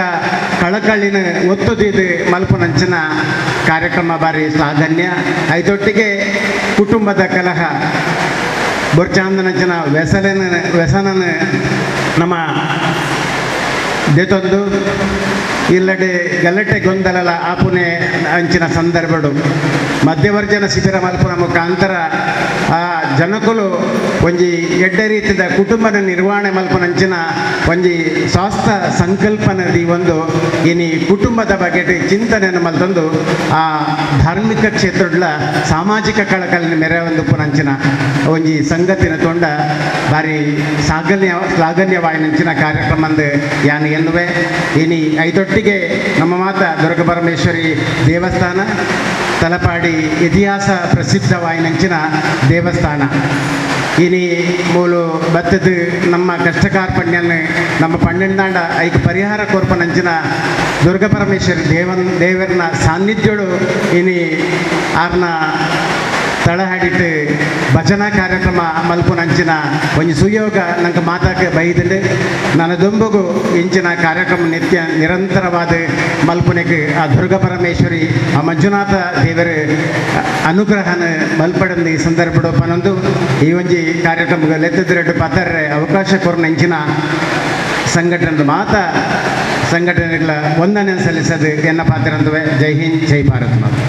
D: ಕಳಕಳಿನ ಒತ್ತುದಿದು ಮಲ್ಪುನಂಚಿನ ಕಾರ್ಯಕ್ರಮ ಬಾರಿ ಶ್ಲಾಘನ್ಯ ಐದೊಟ್ಟಿಗೆ ಕುಟುಂಬದ ಕಲಹ ಬೊರ್ಚಾಂದನಂಚಿನ ವ್ಯಸನನ ನಮ್ಮ ದೇತೊಂದು ಇಲ್ಲಡೆ ಗಲಾಟೆ ಗೊಂದಲ ಆಪುನೆ ಅಂಚಿನ ಸಂದರ್ಭಗಳು ಮಧ್ಯವರ್ಜನ ಶಿಬಿರ ಮಲ್ಪುನ ಮುಖಾಂತರ ಆ ಜನಕುಲು ಒಂಜಿ ಎಡ್ಡೆ ರೀತಿಯ ಕುಟುಂಬದ ನಿರ್ವಹಣೆ ಮಲ್ಪನಂಚಿನ ಒಂಜಿ ಸ್ವಾಸ್ಥ್ಯ ಸಂಕಲ್ಪನದಿ ಒಂದು ಇನಿ ಕುಟುಂಬದ ಬಗ್ಗೆ ಚಿಂತನೆಯನ್ನು ಮಲ್ತಂದು ಆ ಧಾರ್ಮಿಕ ಕ್ಷೇತ್ರಗಳ ಸಾಮಾಜಿಕ ಕಳಕಳಿನ ಮೆರೆ ಒಂದು ಪುನಂಚಿನ ಒಂಜಿ ಸಂಗತಿನ ತೊಂಡ ಬಾರಿ ಶ್ಲಾಘನ್ಯವಾಯಿನಂಚಿನ ಕಾರ್ಯಕ್ರಮ ಅಂದು ಯಾನು ಎನ್ನುವೆ ಇನಿ ಐದೊಟ್ಟಿಗೆ ನಮ್ಮ ಮಾತ ದುರ್ಗಪರಮೇಶ್ವರಿ ದೇವಸ್ಥಾನ ತಲಪಾಡಿ ಇತಿಹಾಸ ಪ್ರಸಿದ್ಧವಾಯಿನಂಚಿನ ದೇವಸ್ಥಾನ ಇನಿ ಮೂಲು ಬತ್ತದು ನಮ್ಮ ಕಷ್ಟ ಕಾರ್ಪಣ್ಯನ ನಮ್ಮ ಪಣ್ಣೆಂದಾಂಡ ಐಕ್ ಪರಿಹಾರ ಕೊರ್ಪನಂಚಿನ ದುರ್ಗಪರಮೇಶ್ವರಿ ದೇವರನ ಸಾನ್ನಿಧ್ಯಗಳು ಇನಿ ಆರ್ನ ತಳಹಾಡಿಟ್ಟು ಭಜನಾ ಕಾರ್ಯಕ್ರಮ ಮಲ್ಪುನಂಚಿನ ಒಂದು ಸುಯೋಗ ನಂಗೆ ಮಾತಾಕೆ ಬೈದಿದೆ ನನ್ನ ದೊಂಬಗು ಇಂಚಿನ ಕಾರ್ಯಕ್ರಮ ನಿತ್ಯ ನಿರಂತರವಾದ ಮಲ್ಪುನೆಗೆ ಆ ದುರ್ಗಪರಮೇಶ್ವರಿ ಆ ಮಂಜುನಾಥ ದೇವರ ಅನುಗ್ರಹನ ಮಲ್ಪಡಂದು ಈ ಸಂದರ್ಭ ಪನೊಂದು ಈ ಒಂಜಿ ಕಾರ್ಯಕ್ರಮಗಳು ಎತ್ತಿದ್ರೆಡ್ಡು ಪತ್ತರ್ರೆ ಅವಕಾಶ ಕೊರ್ನಂಚಿನ ಸಂಘಟನೆ ಸಂಘಟನೆಗಳ ವಂದನೆ ಸಲ್ಲಿಸೋದು ಎನ್ನ ಪಾತ್ರಂತವೇ ಜೈ ಹಿಂದ್ ಜೈ ಭಾರತ್ ಮಾತು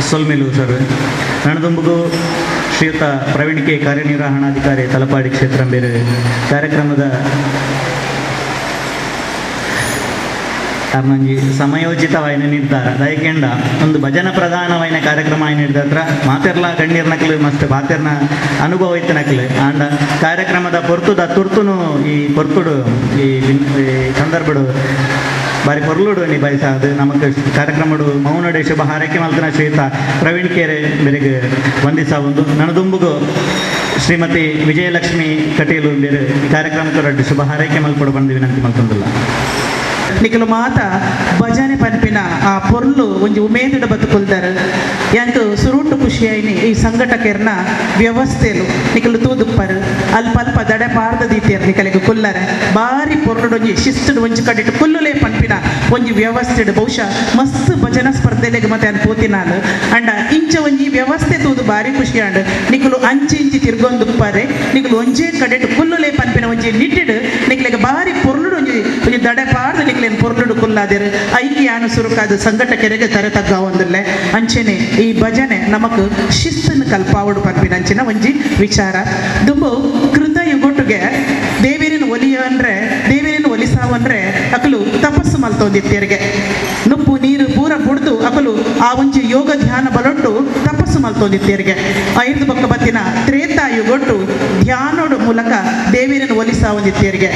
B: ಸೊಲ್ಮೇಲು ಸರ್ ನನ್ನದೊಂಬುಗು ಶ್ರೀಯುತ ಪ್ರವೀಣ್ ಕೆ ಕಾರ್ಯನಿರ್ವಹಣಾಧಿಕಾರಿ ತಲಪಾಡಿ ಕ್ಷೇತ್ರ ಬೇರೆ ಕಾರ್ಯಕ್ರಮದ ಮಂಜಿ ಸಮಯೋಚಿತವಾಯಿನ ನಿರ್ಧಾರ ದಯಕೆಂಡ ಒಂದು ಭಜನ ಪ್ರಧಾನವಾಯಿನ ಕಾರ್ಯಕ್ರಮ ಆಯ್ನ ಹಿಡ್ದತ್ರ ಮಾತೆರ್ಲ ಕಣ್ಣೀರ್ನಕ್ಲು ಮಸ್ತ್ ಮಾತೆರ್ನ ಅನುಭವ ಇತ್ತನಕ್ಲು ಆಂಡ ಕಾರ್ಯಕ್ರಮದ ತುರ್ತುನು ಈ ಸಂದರ್ಭಡು ಬಾರಿ ಪೊರ್ಲುಡು ನಿಭಾಯಿಸಾದು ನಮಗೆ ಕಾರ್ಯಕ್ರಮಡು ಮೌನಡೆ ಶುಭ ಹಾರೈಕೆ ಮಲ್ತನ ಶ್ರೀಯುತ ಪ್ರವೀಣ್ ಕೇರೆ ಬೆಲೆಗೆ ವಂದಿಸ ಒಂದು ನಣದುಂಬುಗು ಶ್ರೀಮತಿ ವಿಜಯಲಕ್ಷ್ಮಿ ಕಟೀಲು ಬೇರೆ ಈ ಕಾರ್ಯಕ್ರಮಕ್ಕೆ ರಡ್ಡು ಶುಭ ಹಾರೈಕೆ ಮಲ್ಪಡು ಬಂದು ವಿನಂತಿ ಮಲ್ತೊಂದಿಲ್ಲ.
G: ನಿಖಲು ಮಾತ ಭಜನೆ ಪನ್ಪಿನ ಆ ಪೊರ್ಲು ಒಂಜಿ ಉಮೇದುಡ ಬದುಕುಲ್ದಾರ ಯಾಂಕ್ ಸುರುಟು ಖುಷಿಯಾಯಿನಿ ಈ ಸಂಘಟಕರ್ನ ವ್ಯವಸ್ಥೆಲು ನಿಖಲು ತೂದುಪ್ಪರು ಅಲ್ಪ ಅಲ್ಪ ದಡೆ ಪಾರ್ದ ದೀತಿಯರ್ ನಿಖಲಿಗೆ ಕುಲ್ಲರ ಬಾರಿ ಪೊರ್ಲು ಒಂಜಿ ಶಿಸ್ತುಡು ಒಂಜಿ ಕಡಿಟ್ಟು ಕುಲ್ಲುಲೇ ಪನ್ಪಿನ ಒಂಜಿ ವ್ಯವಸ್ಥೆಡು ಬಹುಶಃ ಮಸ್ತ್ ಭಜನಾ ಸ್ಪರ್ಧೆಲೆಗೆ ಮತ್ತೆ ಅನ್ ಪೋತಿನಾಲು ಅಂಡ ಇಂಚ ಒಂಜಿ ವ್ಯವಸ್ಥೆ ತೂದು ಬಾರಿ ಖುಷಿ ಅಂಡ್ ನಿಖಲು ಅಂಚಿ ಇಂಚಿ ತಿರ್ಗೊಂದುಪ್ಪರೆ ನಿಖಲು ಒಂಜೇ ಕಡೆಟ್ಟು ಕುಲ್ಲುಲೇ ಪನ್ಪಿನ ಒಂಜಿ ನಿಟ್ಟಿಡು ನಿಖಲಿಗೆ ಬಾರಿ ಪೊರ್ಲು ಒಂಜಿ ದಡೆ ಪಾರ್ದು ನಿಖಲೇನು ಪೊರ್ಲು ಕುಲ್ಲಾದಿರು ಐಕ್ಯಾನು ಸುರುಕಾದ ಸಂಘಟಕರಿಗೆ ಕರೆ ತಗ್ಗ ಒಂದಿಲ್ಲೆ ಅಂಚೆನೆ ಈ ಭಜನೆ ನಮಕ್ ಶಿಸ್ತನ್ನು ಕಲ್ಪಾವಡು ಪನ್ಪಿನ ಅಂಚಿನ ಒಂಜಿ ವಿಚಾರ ದುಂಬು ಕೃತ ಯುಗೊಟ್ಟುಗೆ ದೇವೇರಿನ ಒಲಿಯಂದ್ರೆ ದೇವೇರಿನ ಒಲಿಸಾವಂದ್ರೆ ಅಕಲು ತಪಸ್ಸು ಮಲ್ತೊಂದಿತ್ತೆರಿಗೆ ನುಪ್ಪು ನೀರು ಪೂರ ಬುಡ್ದು ಅಕಲು ಆ ಒಂಜಿ ಯೋಗ ಧ್ಯಾನ ಬಲೊಟ್ಟು ತಪಸ್ಸು ಮಲ್ತೊಂದಿತ್ತೆರಿಗೆ ಐದು ಬಕ್ಕ ಬತ್ತಿನ ತ್ರೇತಾ ಯುಗೊಟ್ಟು ಧ್ಯಾನೋಡು ಮೂಲಕ ದೇವೇರಿನ ಒಲಿಸಾ ಒಂದಿತ್ತೆರಿಗೆ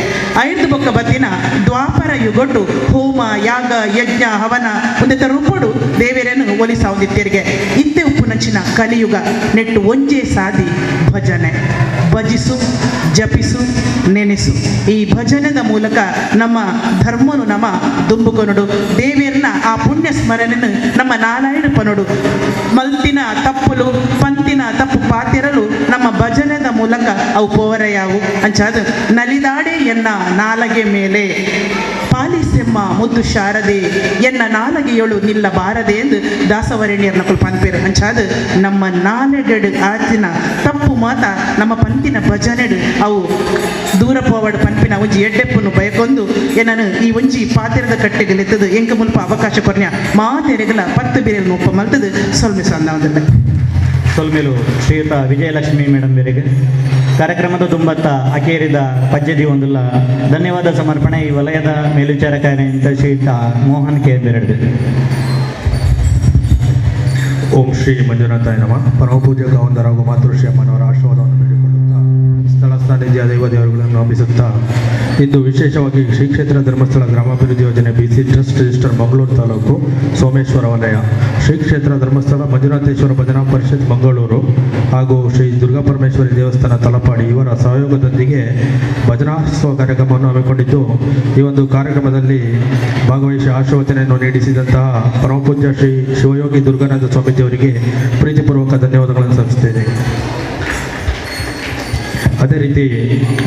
G: ಐದು ಬಕ್ಕ ಬತ್ತಿನ ದ್ವಾಪರ ಯುಗೊಟ್ಟು ಹೋಮ ಯಾಗ ಯಜ್ಞ ಹವನ ಒಂದೇ ರೂಪಡು ದೇವೇರನ್ನು ಒಲಿಸಾ ಒಂದಿತ್ತೆರಿಗೆ ಇತ್ತೆ ಉಪ್ಪು ನಂಚಿನ ಕಲಿಯುಗ ನೆಟ್ಟು ಒಂಜೇ ಸಾದಿ ಭಜನೆ ಭಜಿಸು ಜಪಿಸು ನೆನೆಸು ಈ ಭಜನದ ಮೂಲಕ ನಮ್ಮ ಧರ್ಮನು ನಮ್ಮ ದುಂಬುಕೊನಡು ದೇವೇರ್ನ ಆ ಪುಣ್ಯ ಸ್ಮರಣೆಯನ್ನು ನಮ್ಮ ನಾರಾಯಣ ಪನೋಡು ಮಲ್ತಿನ ತಪ್ಪುಲು ಪಂತಿನ ತಪ್ಪು ಪಾತಿರಲು ನಮ್ಮ ಭಜನದ ಮೂಲಕ ಅವು ಪೋವರೆಯಾವು ಅಂಚಾದ ನಲಿದಾಡೆ ಎನ್ನ ನಾಲಗೆ ಮೇಲೆ ಪಾಲಿಸೆಮ್ಮ ಮುದ್ದು ಶಾರದೆ ಎನ್ನ ನಾಲಗೆಯೊಳು ನಿಲ್ಲಬಾರದೆ ಎಂದು ದಾಸವರಣ್ಯರ್ನ ಪನ್ಪೇರು ಅಂಚಾದ ನಮ್ಮ ನಾಲೆಗಡು ಆಚಿನ ತಪ್ಪು ಮಾತ ನಮ್ಮ ಪಂಪಿನ ಭಜನೆಡು ಅವು ದೂರ ಪೋವಡು ಪನ್ಪಿನ ಒಂಜಿ ಎಡ್ಡೆಪ್ಪನ್ನು ಬಯಕೊಂದು ಏನನು ಈ ಒಂಜಿ ಪಾತಿರದ ಕಟ್ಟೆಗೆ ಲೆತ್ತದು ಎಂಕ ಮುಲ್ಪ ಅವಕಾಶ ಕೊರ್ನ್ಯ ಮಾತೆರೆಗಲ 10 ಬೇರೆ ಒಪ್ಪ ಮಲ್ತದು ಸೊಲ್ಮೆ ಸಂದಾವದಲ್ಲ
B: ಸೊಲ್ಮೆಲು ಶ್ರೀಯುತ ವಿಜಯಲಕ್ಷ್ಮಿ ಮೇಡಮ್ ಬೇರೆಗೆ ಕಾರ್ಯಕ್ರಮದ ತುಂಬತ್ತ ಅಕೇರಿದ ಪಜ್ಜದಿ ಒಂದಿಲ್ಲ ಧನ್ಯವಾದ ಸಮರ್ಪಣೆ ಈ ವಲಯದ ಮೇಲ್ವಿಚಾರಕಾರಿಯಿಂದ ಶ್ರೀಯುತ ಮೋಹನ್ ಕೆ ಬೇರೆಡೆ.
E: ಓಂ ಶ್ರೀ ಮಂಜುನಾಥಾಯ ನಮಃ. ಪರಮಪೂಜ್ಯ ಗಾವಂದರ ಹಾಗೂ ಮಾತೃಶ್ರೀ ಅಮ್ಮನವರ ಆಶೀರ್ವಾದವನ್ನು ಬೇಡಿಕೊಳ್ಳುತ್ತಾ ಸ್ಥಳ ಸ್ಥಾನಿಧ್ಯ ದೈವ ದೇವರುಗಳನ್ನು ಹಬ್ಬಿಸುತ್ತಾ ಇಂದು ವಿಶೇಷವಾಗಿ ಶ್ರೀ ಕ್ಷೇತ್ರ ಧರ್ಮಸ್ಥಳ ಗ್ರಾಮಾಭಿವೃದ್ಧಿ ಯೋಜನೆ BC trust register Mangaluru taluk Someshwara ವಲಯ ಶ್ರೀ ಕ್ಷೇತ್ರ ಧರ್ಮಸ್ಥಳ ಮಂಜುನಾಥೇಶ್ವರ ಭಜನಾ ಪರಿಷತ್ ಮಂಗಳೂರು ಹಾಗೂ ಶ್ರೀ ದುರ್ಗಾಪರಮೇಶ್ವರಿ ದೇವಸ್ಥಾನ ತಲಪಾಡಿ ಇವರ ಸಹಯೋಗದೊಂದಿಗೆ ಭಜನೋತ್ಸವ ಕಾರ್ಯಕ್ರಮವನ್ನು ಹಮ್ಮಿಕೊಂಡಿದ್ದು ಈ ಒಂದು ಕಾರ್ಯಕ್ರಮದಲ್ಲಿ ಭಾಗವಹಿಸಿ ಆಶೀರ್ವಚನೆಯನ್ನು ನೀಡಿಸಿದಂತಹ ಪರಮಪೂಜ್ಯ ಶ್ರೀ ಶಿವಯೋಗಿ ದುರ್ಗಾನಂದ ಸ್ವಾಮೀಜಿಯವರಿಗೆ ಪ್ರೀತಿಪೂರ್ವಕ ಧನ್ಯವಾದಗಳನ್ನು ಸಲ್ಲಿಸುತ್ತೇನೆ. ಅದೇ ರೀತಿ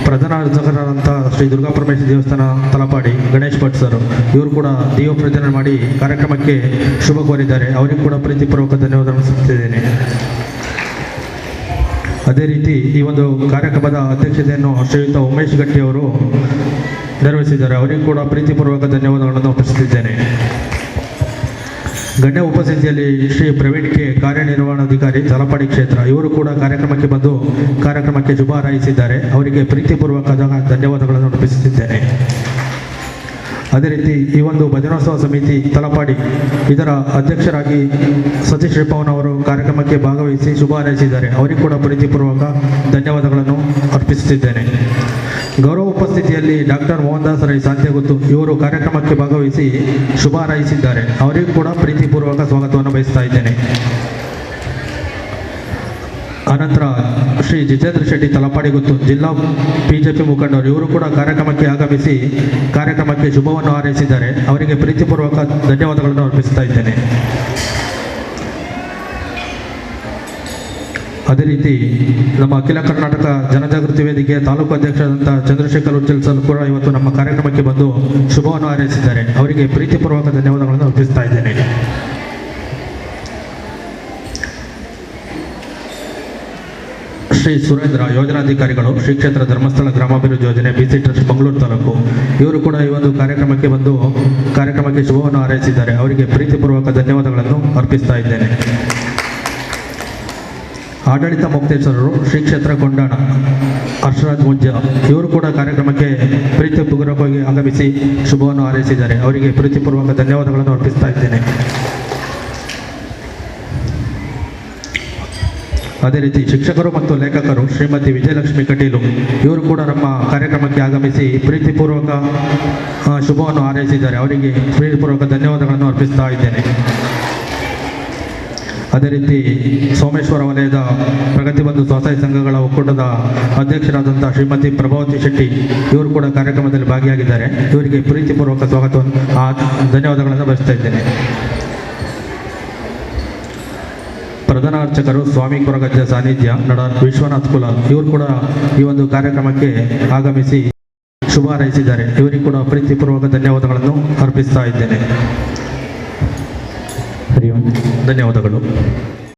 E: ಪ್ರಧಾನ ಅರ್ಚಕರಾದಂಥ ಶ್ರೀ ದುರ್ಗಾಪರಮೇಶ್ವರಿ ದೇವಸ್ಥಾನ ತಲಪಾಡಿ ಗಣೇಶ್ ಭಟ್ ಸರ್ ಇವರು ಕೂಡ ದೀಪ ಪ್ರಜ್ವಲನೆ ಮಾಡಿ ಕಾರ್ಯಕ್ರಮಕ್ಕೆ ಶುಭ ಕೋರಿದ್ದಾರೆ. ಅವರಿಗೂ ಕೂಡ ಪ್ರೀತಿಪೂರ್ವಕ ಧನ್ಯವಾದಗಳನ್ನು ಸಲ್ಲಿಸುತ್ತಿದ್ದೇನೆ. ಅದೇ ರೀತಿ ಈ ಒಂದು ಕಾರ್ಯಕ್ರಮದ ಅಧ್ಯಕ್ಷತೆಯನ್ನು ಶ್ರೀಯುತ ಉಮೇಶ್ ಗಟ್ಟಿ ಅವರು ನೆರವೇರಿಸಿದ್ದಾರೆ. ಅವರಿಗೂ ಕೂಡ ಪ್ರೀತಿಪೂರ್ವಕ ಧನ್ಯವಾದಗಳನ್ನು ಅರ್ಪಿಸುತ್ತಿದ್ದೇನೆ. ಗಣ್ಯ ಉಪಸ್ಥಿತಿಯಲ್ಲಿ ಶ್ರೀ ಪ್ರವೀಣ್ ಕೆ ಕಾರ್ಯನಿರ್ವಹಣಾಧಿಕಾರಿ ತಲಪಾಡಿ ಕ್ಷೇತ್ರ ಇವರು ಕೂಡ ಕಾರ್ಯಕ್ರಮಕ್ಕೆ ಬಂದು ಕಾರ್ಯಕ್ರಮಕ್ಕೆ ಶುಭ ಹಾರೈಸಿದ್ದಾರೆ. ಅವರಿಗೆ ಪ್ರೀತಿಪೂರ್ವಕವಾದ ಧನ್ಯವಾದಗಳನ್ನು ಅರ್ಪಿಸುತ್ತಿದ್ದೇನೆ. ಅದೇ ರೀತಿ ಈ ಒಂದು ಭಜನೋತ್ಸವ ಸಮಿತಿ ತಲಪಾಡಿ ಇದರ ಅಧ್ಯಕ್ಷರಾಗಿ ಸತೀಶ್ ಶ್ರೀಪವನ್ ಅವರು ಕಾರ್ಯಕ್ರಮಕ್ಕೆ ಭಾಗವಹಿಸಿ ಶುಭ ಹಾರೈಸಿದ್ದಾರೆ. ಅವರಿಗೂ ಕೂಡ ಪ್ರೀತಿಪೂರ್ವಕ ಧನ್ಯವಾದಗಳನ್ನು ಅರ್ಪಿಸುತ್ತಿದ್ದೇನೆ. ಗೌರವ ಉಪಸ್ಥಿತಿಯಲ್ಲಿ ಡಾಕ್ಟರ್ ಮೋಹನ್ ದಾಸ್ ರೈ ಸಾಂತ್ಯಗುತ್ತು ಇವರು ಕಾರ್ಯಕ್ರಮಕ್ಕೆ ಭಾಗವಹಿಸಿ ಶುಭ ಹಾರೈಸಿದ್ದಾರೆ. ಅವರಿಗೂ ಕೂಡ ಪ್ರೀತಿಪೂರ್ವಕ ಸ್ವಾಗತವನ್ನು ಬಯಸ್ತಾ ಇದ್ದೇನೆ. ಅನಂತರ ಶ್ರೀ ಜಿತೇಂದ್ರ ಶೆಟ್ಟಿ ತಲಪಾಡಿಗುತ್ತು ಜಿಲ್ಲಾ ಬಿಜೆಪಿ ಮುಖಂಡರು ಇವರು ಕೂಡ ಕಾರ್ಯಕ್ರಮಕ್ಕೆ ಆಗಮಿಸಿ ಕಾರ್ಯಕ್ರಮಕ್ಕೆ ಶುಭವನ್ನು ಹಾರೈಸಿದ್ದಾರೆ. ಅವರಿಗೆ ಪ್ರೀತಿಪೂರ್ವಕ ಧನ್ಯವಾದಗಳನ್ನು ಅರ್ಪಿಸ್ತಾ ಇದ್ದೇನೆ. ಅದೇ ರೀತಿ ನಮ್ಮ ಅಖಿಲ ಕರ್ನಾಟಕ ಜನಜಾಗೃತಿ ವೇದಿಕೆಯ ತಾಲೂಕು ಅಧ್ಯಕ್ಷರಾದಂಥ ಚಂದ್ರಶೇಖರ್ ಉಜ್ಜಲ್ ಸರ್ ಕೂಡ ಇವತ್ತು ನಮ್ಮ ಕಾರ್ಯಕ್ರಮಕ್ಕೆ ಬಂದು ಶುಭವನ್ನು ಹಾರೈಸಿದ್ದಾರೆ. ಅವರಿಗೆ ಪ್ರೀತಿಪೂರ್ವಕ ಧನ್ಯವಾದಗಳನ್ನು ಅರ್ಪಿಸ್ತಾ ಇದ್ದೇನೆ. ಶ್ರೀ ಸುರೇಂದ್ರ ಯೋಜನಾಧಿಕಾರಿಗಳು ಶ್ರೀ ಕ್ಷೇತ್ರ ಧರ್ಮಸ್ಥಳ ಗ್ರಾಮಾಭಿವೃದ್ಧಿ ಯೋಜನೆ BC ಟ್ರಸ್ಟ್ ಮಂಗಳೂರು ತಾಲೂಕು ಇವರು ಕೂಡ ಈ ಒಂದು ಕಾರ್ಯಕ್ರಮಕ್ಕೆ ಬಂದು ಕಾರ್ಯಕ್ರಮಕ್ಕೆ ಶುಭವನ್ನು ಹಾರೈಸಿದ್ದಾರೆ. ಅವರಿಗೆ ಪ್ರೀತಿಪೂರ್ವಕ ಧನ್ಯವಾದಗಳನ್ನು ಅರ್ಪಿಸ್ತಾ ಇದ್ದೇನೆ. ಆಡಳಿತ ಮುಕ್ತೇಶ್ವರರು ಶ್ರೀ ಕ್ಷೇತ್ರ ಕೊಂಡಾಣ ಹರ್ಷರಾಜ್ ಮುಜ್ಜ ಇವರು ಕೂಡ ಕಾರ್ಯಕ್ರಮಕ್ಕೆ ಪ್ರೀತಿಪೂರ್ವಕವಾಗಿ ಆಗಮಿಸಿ ಶುಭವನ್ನು ಹಾರೈಸಿದ್ದಾರೆ. ಅವರಿಗೆ ಪ್ರೀತಿಪೂರ್ವಕ ಧನ್ಯವಾದಗಳನ್ನು ಅರ್ಪಿಸ್ತಾ ಇದ್ದೇನೆ.
H: ಅದೇ ರೀತಿ ಶಿಕ್ಷಕರು ಮತ್ತು ಲೇಖಕರು ಶ್ರೀಮತಿ ವಿಜಯಲಕ್ಷ್ಮಿ ಕಟೀಲು ಇವರು ಕೂಡ ನಮ್ಮ ಕಾರ್ಯಕ್ರಮಕ್ಕೆ ಆಗಮಿಸಿ ಪ್ರೀತಿಪೂರ್ವಕ ಶುಭವನ್ನು ಹಾರೈಸಿದ್ದಾರೆ. ಅವರಿಗೆ ಪ್ರೀತಿಪೂರ್ವಕ ಧನ್ಯವಾದಗಳನ್ನು ಅರ್ಪಿಸ್ತಾ ಇದ್ದೇನೆ. ಅದೇ ರೀತಿ ಸೋಮೇಶ್ವರ ವಲಯದ ಪ್ರಗತಿಬಂಧು ಸ್ವಸಹಾಯ ಸಂಘಗಳ ಒಕ್ಕೂಟದ ಅಧ್ಯಕ್ಷರಾದಂಥ ಶ್ರೀಮತಿ ಪ್ರಭಾವತಿ ಶೆಟ್ಟಿ ಇವರು ಕೂಡ ಕಾರ್ಯಕ್ರಮದಲ್ಲಿ ಭಾಗಿಯಾಗಿದ್ದಾರೆ. ಇವರಿಗೆ ಪ್ರೀತಿಪೂರ್ವಕ ಸ್ವಾಗತವನ್ನು ಧನ್ಯವಾದಗಳನ್ನು ಬಯಸ್ತಾ ಇದ್ದೇನೆ. ಪ್ರಧಾನ ಅರ್ಚಕರು ಸ್ವಾಮಿ ಕೊರಗಜ್ಜ ಸಾನ್ನಿಧ್ಯ ನಡ ವಿಶ್ವನಾಥ್ ಕುಲ ಇವರು ಕೂಡ ಈ ಒಂದು ಕಾರ್ಯಕ್ರಮಕ್ಕೆ ಆಗಮಿಸಿ ಶುಭ ಹಾರೈಸಿದ್ದಾರೆ. ಇವರಿಗೆ ಕೂಡ ಪ್ರೀತಿಪೂರ್ವಕ ಧನ್ಯವಾದಗಳನ್ನು ಅರ್ಪಿಸ್ತಾ ಇದ್ದೇನೆ. ಧನ್ಯವಾದಗಳು.